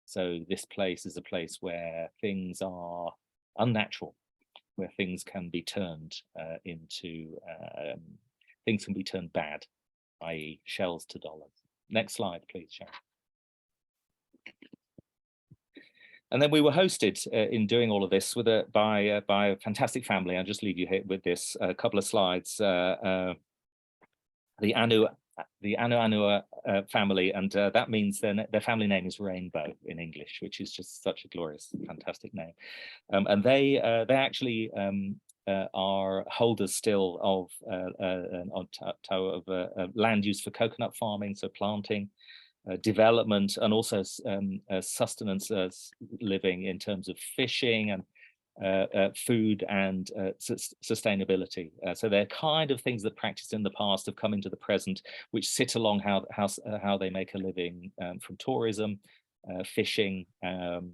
[SPEAKER 3] So this place is a place where things are unnatural, where things can be turned things can be turned bad, i.e. shells to dollars. Next slide, please, Sharon. And then we were hosted in doing all of this by a fantastic family. I'll just leave you here with this couple of slides. The Anu family, and that means their family name is Rainbow in English, which is just such a glorious, fantastic name. And they actually are holders still of land use for coconut farming, so planting, development, and also sustenance living in terms of fishing and food and sustainability. So they're kind of things that practiced in the past have come into the present, which sit along how they make a living from tourism, fishing, and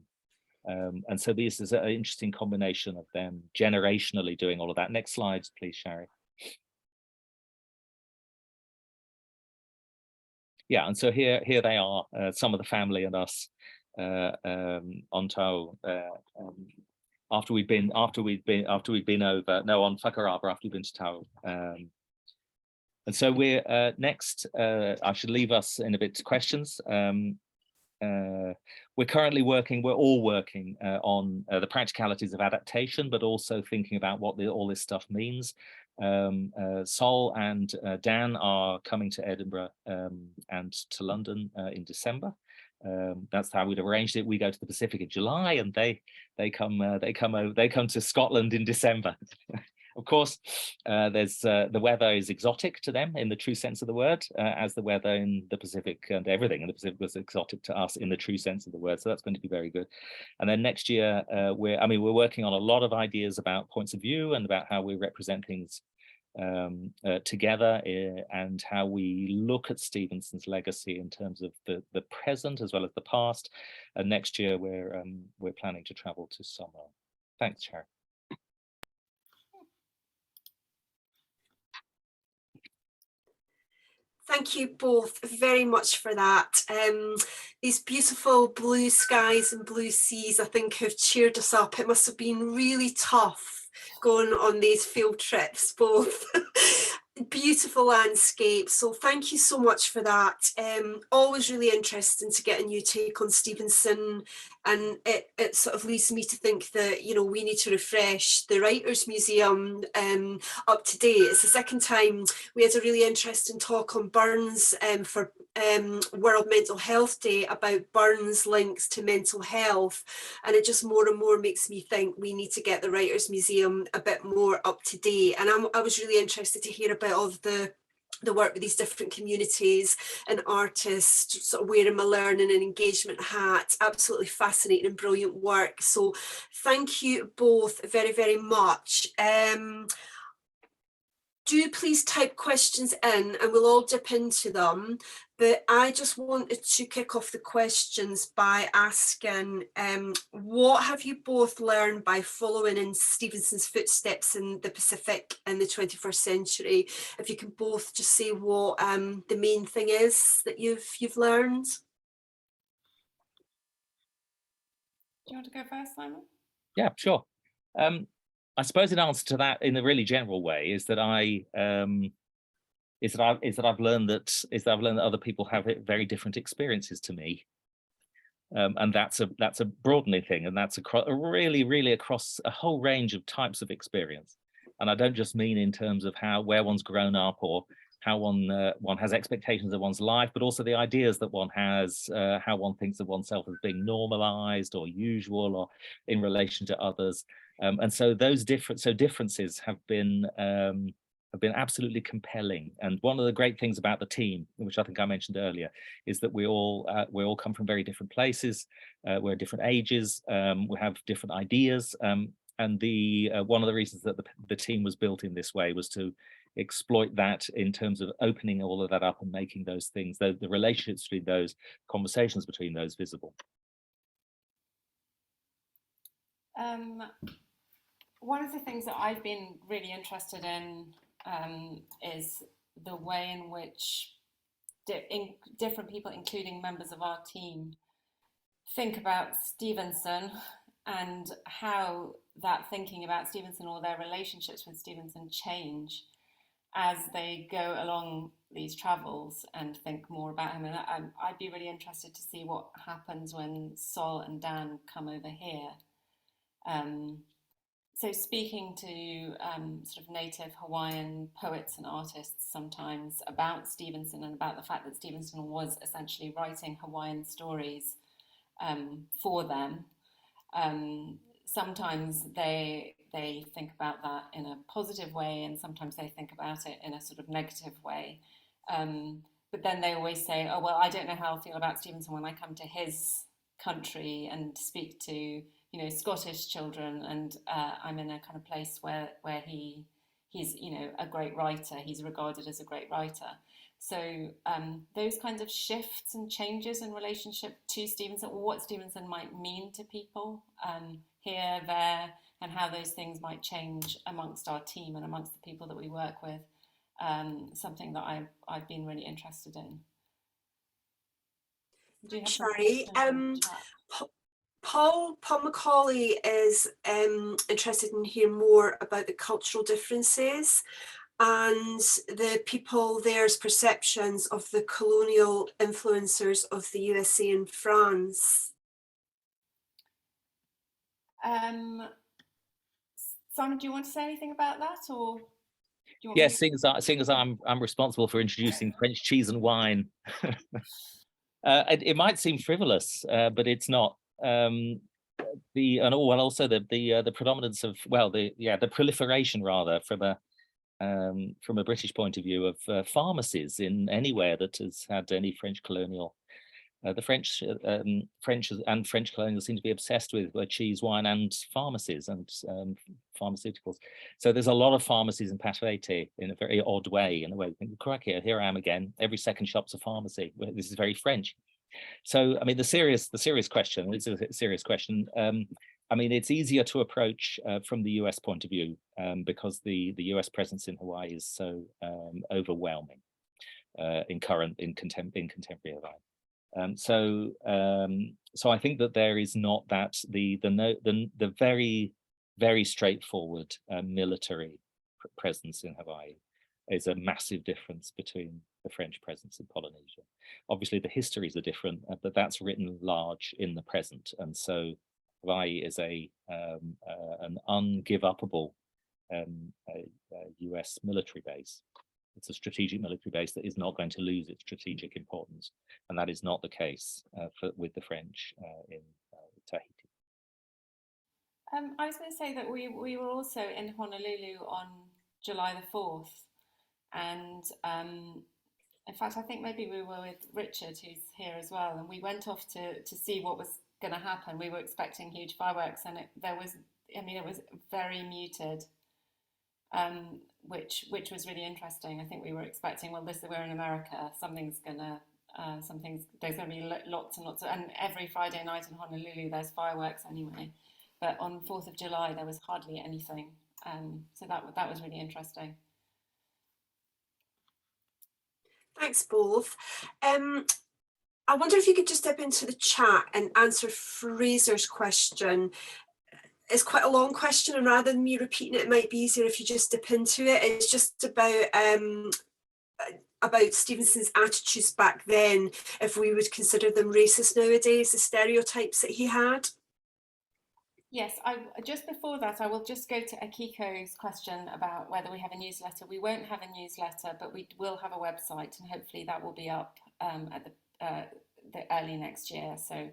[SPEAKER 3] so this is an interesting combination of them generationally doing all of that. Next slides, please, Shari. Yeah, and so here they are, some of the family and us on Tau after we've been over, no, on Whakaraba after we've been to Tau. And so we're next. I should leave us in a bit to questions. We're all working on the practicalities of adaptation, but also thinking about what all this stuff means. Sol and Dan are coming to Edinburgh and to London in December. That's how we'd arranged it. We go to the Pacific in July, and they come to Scotland in December. Of course, the weather is exotic to them in the true sense of the word, as the weather in the Pacific and everything in the Pacific was exotic to us in the true sense of the word. So that's going to be very good. And then next year, we're working on a lot of ideas about points of view and about how we represent things together, and how we look at Stevenson's legacy in terms of the present as well as the past. And next year, we're planning to travel to Samoa. Thanks, Sharon.
[SPEAKER 1] Thank you both very much for that. These beautiful blue skies and blue seas, I think, have cheered us up. It must have been really tough going on these field trips, both. Beautiful landscape. So thank you so much for that. Always really interesting to get a new take on Stevenson, and it sort of leads me to think that, you know, we need to refresh the Writers' Museum up to date. It's the second time. We had a really interesting talk on Burns for World Mental Health Day about Burns' links to mental health, and it just more and more makes me think we need to get the Writers' Museum a bit more up to date. And I was really interested to hear about all of the work with these different communities and artists, sort of wearing my learning and engagement hat. Absolutely fascinating and brilliant work. So thank you both very, very much. Do please type questions in and we'll all dip into them. But I just wanted to kick off the questions by asking, what have you both learned by following in Stevenson's footsteps in the Pacific in the 21st century? If you can both just say what the main thing is that you've learned.
[SPEAKER 2] Do you want to go first, Simon?
[SPEAKER 3] Yeah, sure. I suppose in answer to that, in a really general way, is that I've learned that other people have very different experiences to me, and that's a broadening thing, and that's really across a whole range of types of experience. And I don't just mean in terms of where one's grown up or how one has expectations of one's life, but also the ideas that one has, how one thinks of oneself as being normalized or usual or in relation to others. And so those differences have been absolutely compelling. And one of the great things about the team, which I think I mentioned earlier, is that we all come from very different places. We're different ages. We have different ideas. And one of the reasons that the team was built in this way was to exploit that in terms of opening all of that up and making those things, the relationships between those, conversations between those visible.
[SPEAKER 2] One of the things that I've been really interested in is the way in which different people, including members of our team, think about Stevenson and how that thinking about Stevenson or their relationships with Stevenson change as they go along these travels and think more about him. And I'd be really interested to see what happens when Sol and Dan come over here. So speaking to sort of native Hawaiian poets and artists sometimes about Stevenson and about the fact that Stevenson was essentially writing Hawaiian stories for them. Sometimes they think about that in a positive way, and sometimes they think about it in a sort of negative way. But then they always say, oh, well, I don't know how I'll feel about Stevenson when I come to his country and speak to, you know, Scottish children, and I'm in a kind of place where he's, you know, a great writer. He's regarded as a great writer. So those kinds of shifts and changes in relationship to Stevenson, or what Stevenson might mean to people here, there, and how those things might change amongst our team and amongst the people that we work with, something that I've been really interested in. Do you have
[SPEAKER 1] Shari, Paul Macaulay is interested in hearing more about the cultural differences and the people there's perceptions of the colonial influencers of the USA and France.
[SPEAKER 2] Simon, do you want to say anything about that, or?
[SPEAKER 3] Yes, seeing as I'm responsible for introducing French cheese and wine, it might seem frivolous, but it's not. Also the predominance of, well, the proliferation rather from a British point of view of pharmacies in anywhere that has had any French colonial. The French and French colonials seem to be obsessed with cheese, wine, and pharmacies and pharmaceuticals. So there's a lot of pharmacies in Papeete in a very odd way. In a way, crikey, here I am again. Every second shop's a pharmacy. This is very French. So I mean, the serious question. It's a serious question. I mean, it's easier to approach from the US point of view because the US presence in Hawaii is so overwhelming in contemporary Hawaii. So I think that there is not that the very, very straightforward military presence in Hawaii is a massive difference between the French presence in Polynesia. Obviously, the histories are different, but that's written large in the present, and so Hawaii is an ungive-upable US military base. It's a strategic military base that is not going to lose its strategic importance, and that is not the case with the French in Tahiti.
[SPEAKER 2] I was going to say that we were also in Honolulu on July the 4th, and in fact, I think maybe we were with Richard, who's here as well, and we went off to see what was going to happen. We were expecting huge fireworks, and it was very muted. Which was really interesting. I think we were expecting, well, we're in America, there's going to be lots and lots of, and every Friday night in Honolulu there's fireworks anyway, but on 4th of July there was hardly anything, so that was really interesting.
[SPEAKER 1] Thanks both. I wonder if you could just dip into the chat and answer Fraser's question. It's quite a long question, and rather than me repeating it, it might be easier if you just dip into it. It's just about Stevenson's attitudes back then, if we would consider them racist nowadays, the stereotypes that he had.
[SPEAKER 2] Yes, just before that, I will just go to Akiko's question about whether we have a newsletter. We won't have a newsletter, but we will have a website, and hopefully that will be up at the early next year. So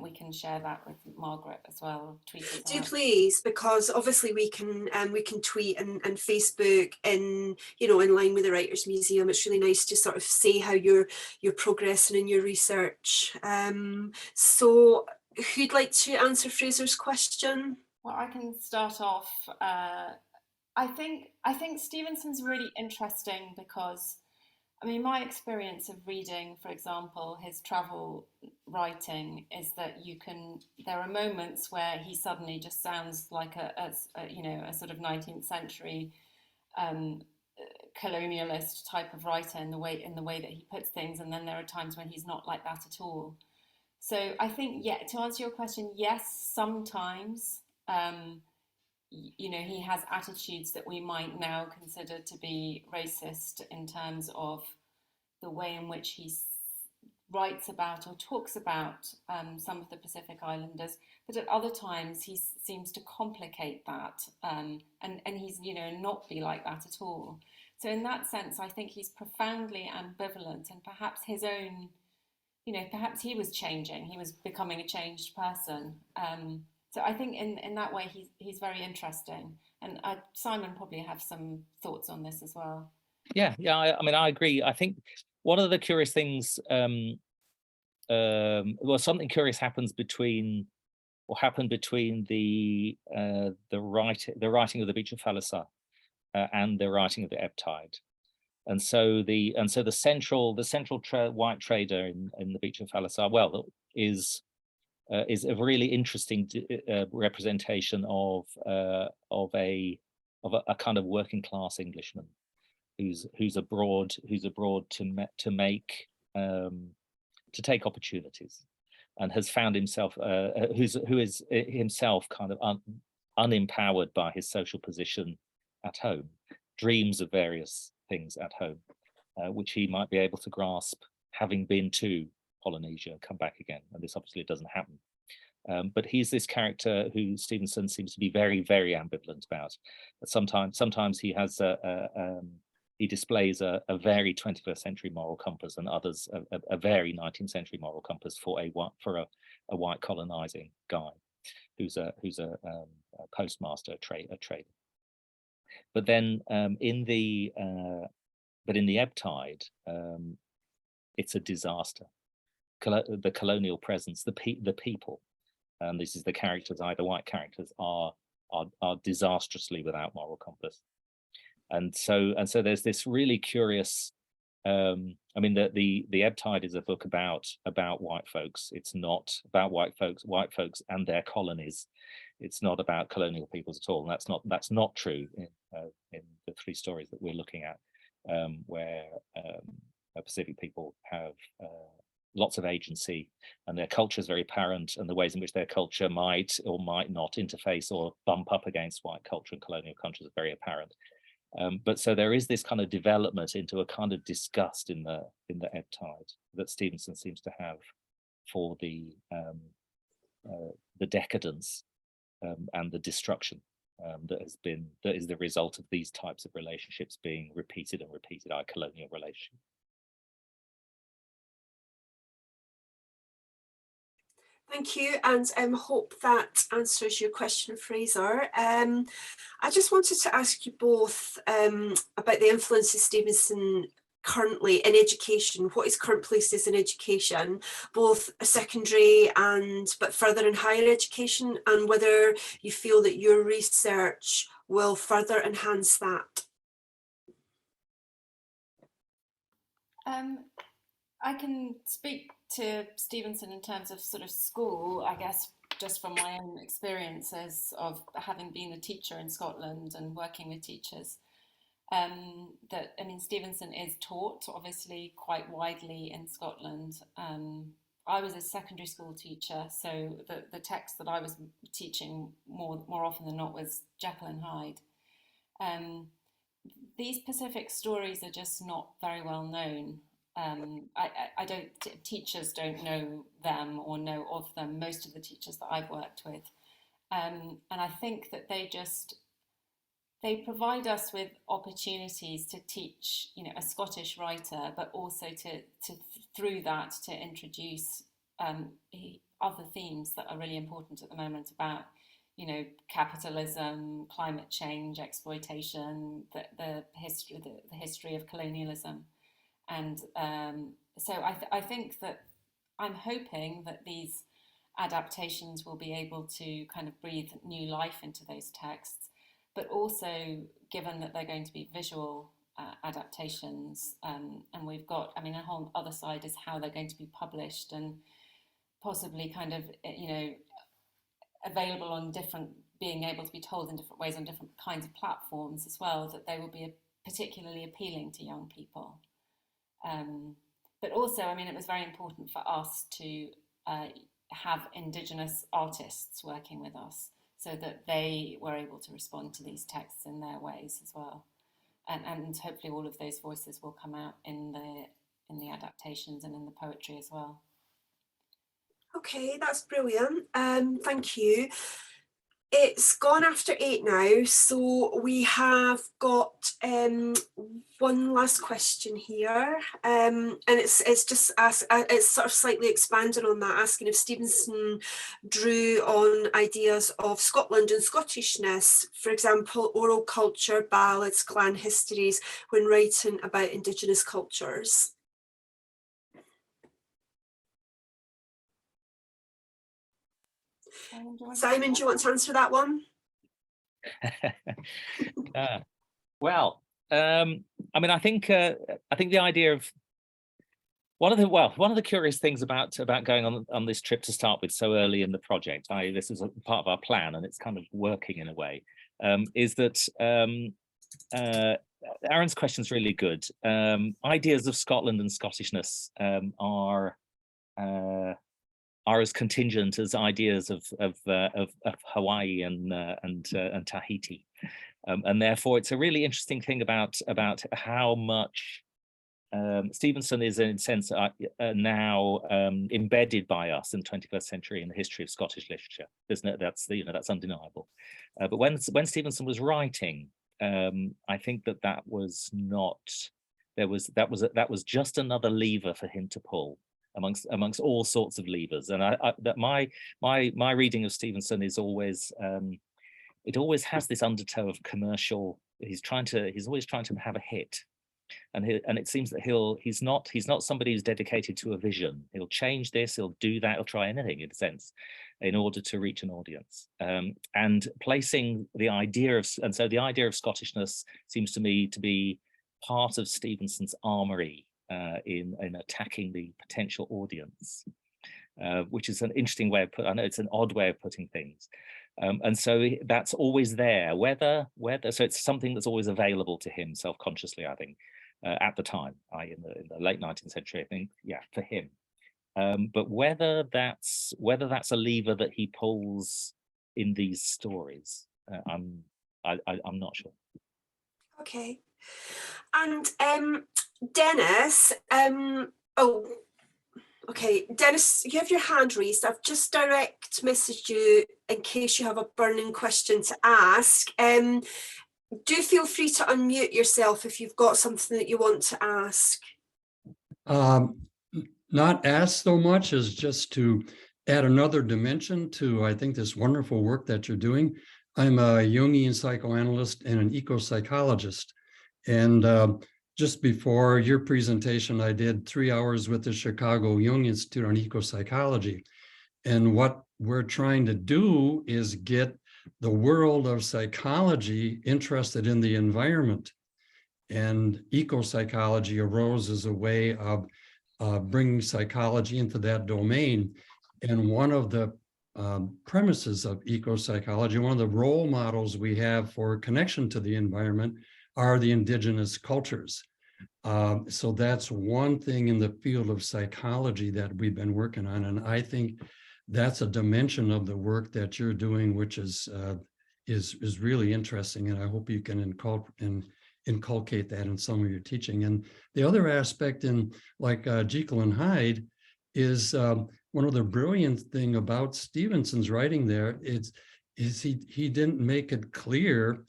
[SPEAKER 2] we can share that with Margaret as well.
[SPEAKER 1] Do please, because obviously we can tweet and Facebook in line with the Writers' Museum. It's really nice to sort of see how you're progressing in your research. So who'd like to answer Fraser's question?
[SPEAKER 2] Well, I can start off. I think Stevenson's really interesting because, I mean, my experience of reading, for example, his travel writing is that there are moments where he suddenly just sounds like a sort of 19th century colonialist type of writer in the way that he puts things, and then there are times when he's not like that at all. So I think, yeah, to answer your question, yes, sometimes he has attitudes that we might now consider to be racist in terms of the way in which he writes about or talks about some of the Pacific Islanders, but at other times he seems to complicate that and he's not be like that at all. So in that sense, I think he's profoundly ambivalent, and perhaps his own, perhaps he was changing, he was becoming a changed person. So I think in that way he's very interesting, and Simon probably have some thoughts on this as well.
[SPEAKER 3] Yeah, I mean, I agree. I think one of the curious things, something curious happened between the writing of the Beach of Thalassa and the writing of the Ebb Tide, and so the central white trader in the Beach of Thalassa, well, is a really interesting representation of a kind of working class Englishman who's abroad to take opportunities, and has found himself who is himself kind of unempowered by his social position at home, dreams of various things at home, which he might be able to grasp having been to Polynesia and come back again. And this obviously doesn't happen. But he's this character who Stevenson seems to be very, very ambivalent about. But sometimes he has he displays a very 21st century moral compass, and others a very 19th century moral compass for a white colonizing guy who's a postmaster, a trader. But then in the Ebb Tide, it's a disaster. The colonial presence, the people, and this is the characters, either white characters, are disastrously without moral compass. And so there's this really curious. I mean, the Ebb Tide is a book about white folks. It's not about white folks and their colonies. It's not about colonial peoples at all. And that's not true in the three stories that we're looking at, where Pacific people have lots of agency, and their culture is very apparent, and the ways in which their culture might or might not interface or bump up against white culture and colonial cultures are very apparent. But so there is this kind of development into a kind of disgust in the Ebb Tide that Stevenson seems to have for the decadence and the destruction that is the result of these types of relationships being repeated and repeated, our colonial relationships.
[SPEAKER 1] Thank you, and hope that answers your question, Fraser. I just wanted to ask you both about the influence of Stevenson currently in education. What his current place is in education, both secondary but further in higher education, and whether you feel that your research will further enhance that.
[SPEAKER 2] I can speak to Stevenson in terms of sort of school, I guess, just from my own experiences of having been a teacher in Scotland and working with teachers. Stevenson is taught obviously quite widely in Scotland. I was a secondary school teacher, so the text that I was teaching more often than not was Jekyll and Hyde. These Pacific stories are just not very well known. Teachers don't know them or know of them, most of the teachers that I've worked with. And I think that they provide us with opportunities to teach, a Scottish writer, but also to through that to introduce other themes that are really important at the moment about, capitalism, climate change, exploitation, the history of colonialism. And so I think that I'm hoping that these adaptations will be able to kind of breathe new life into those texts, but also given that they're going to be visual adaptations, and we've got, a whole other side is how they're going to be published. And possibly kind of, you know, available on different, being able to be told in different ways on different kinds of platforms as well, that they will be particularly appealing to young people. But also, I mean, it was very important for us to have Indigenous artists working with us so that they were able to respond to these texts in their ways as well. And hopefully all of those voices will come out in the adaptations and in the poetry as well.
[SPEAKER 1] Okay, that's brilliant. Thank you. It's gone after 8 now, so we have got one last question here, and it's just it's sort of slightly expanding on that, asking if Stevenson drew on ideas of Scotland and Scottishness, for example, oral culture, ballads, clan histories, when writing about Indigenous cultures. Simon, do you want to answer that one?
[SPEAKER 3] Well, I mean, I think the idea of one of the curious things about going on this trip to start with so early in the project, this is a part of our plan and it's kind of working in a way, is that Aaron's question is really good. Ideas of Scotland and Scottishness are as contingent as ideas of Hawaii and Tahiti, and therefore it's a really interesting thing about how much Stevenson is in a sense now embedded by us in the 21st century in the history of Scottish literature. That's undeniable. But when Stevenson was writing, I think that was not that was just another lever for him to pull amongst all sorts of levers. And that my reading of Stevenson is always it always has this undertow of commercial. He's always trying to have a hit, and it seems that he's not somebody who's dedicated to a vision. He'll change this, he'll do that, he'll try anything in a sense in order to reach an audience. And placing the idea of Scottishness seems to me to be part of Stevenson's armory in attacking the potential audience, which is an interesting way of I know it's an odd way of putting things, and so that's always there. So it's something that's always available to him self-consciously, I think, at the time, in the late 19th century, I think, yeah, for him. But whether that's a lever that he pulls in these stories, I'm not sure.
[SPEAKER 1] Okay, and Dennis, okay, Dennis, you have your hand raised. I've just direct messaged you in case you have a burning question to ask. Do feel free to unmute yourself if you've got something that you want to ask.
[SPEAKER 4] Not ask so much as just to add another dimension to, I think, this wonderful work that you're doing. I'm a Jungian psychoanalyst and an eco-psychologist. And just before your presentation, I did 3 hours with the Chicago Jung Institute on eco-psychology. And what we're trying to do is get the world of psychology interested in the environment. And eco-psychology arose as a way of bringing psychology into that domain. And one of the premises of eco-psychology, one of the role models we have for connection to the environment are the indigenous cultures. So that's one thing in the field of psychology that we've been working on. And I think that's a dimension of the work that you're doing, which is really interesting. And I hope you can inculcate that in some of your teaching. And the other aspect in like Jekyll and Hyde is one of the brilliant thing about Stevenson's writing there is he didn't make it clear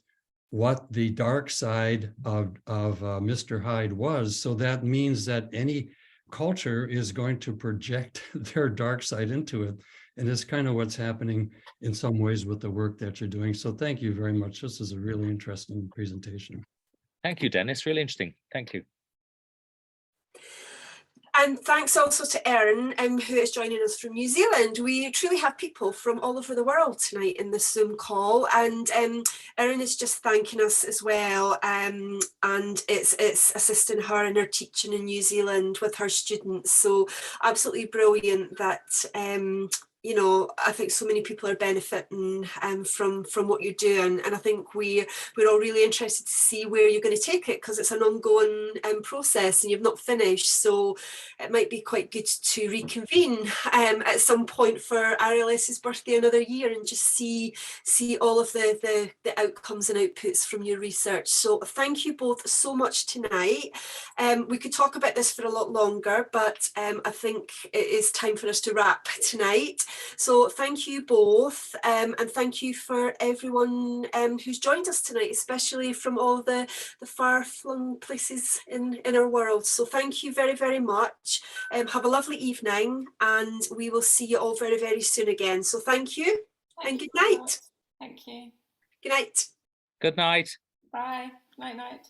[SPEAKER 4] what the dark side of Mr. Hyde was. So that means that any culture is going to project their dark side into it. And it's kind of what's happening in some ways with the work that you're doing. So thank you very much. This is a really interesting presentation.
[SPEAKER 3] Thank you, Dennis. Really interesting. Thank you.
[SPEAKER 1] And thanks also to Erin, who is joining us from New Zealand. We truly have people from all over the world tonight in this Zoom call, and Erin is just thanking us as well, and it's assisting her in her teaching in New Zealand with her students. So absolutely brilliant that you know, I think so many people are benefiting from what you're doing, and I think we're all really interested to see where you're going to take it, because it's an ongoing process and you've not finished. So it might be quite good to reconvene at some point for RLS's birthday another year and just see all of the outcomes and outputs from your research. So thank you both so much tonight. We could talk about this for a lot longer, but I think it is time for us to wrap tonight. So thank you both, and thank you for everyone who's joined us tonight, especially from all the far-flung places in our world. So thank you very, very much. Have a lovely evening, and we will see you all very, very soon again. So thank you, and good night.
[SPEAKER 2] Thank you.
[SPEAKER 1] Good night.
[SPEAKER 3] Good night.
[SPEAKER 2] Bye. Night, night.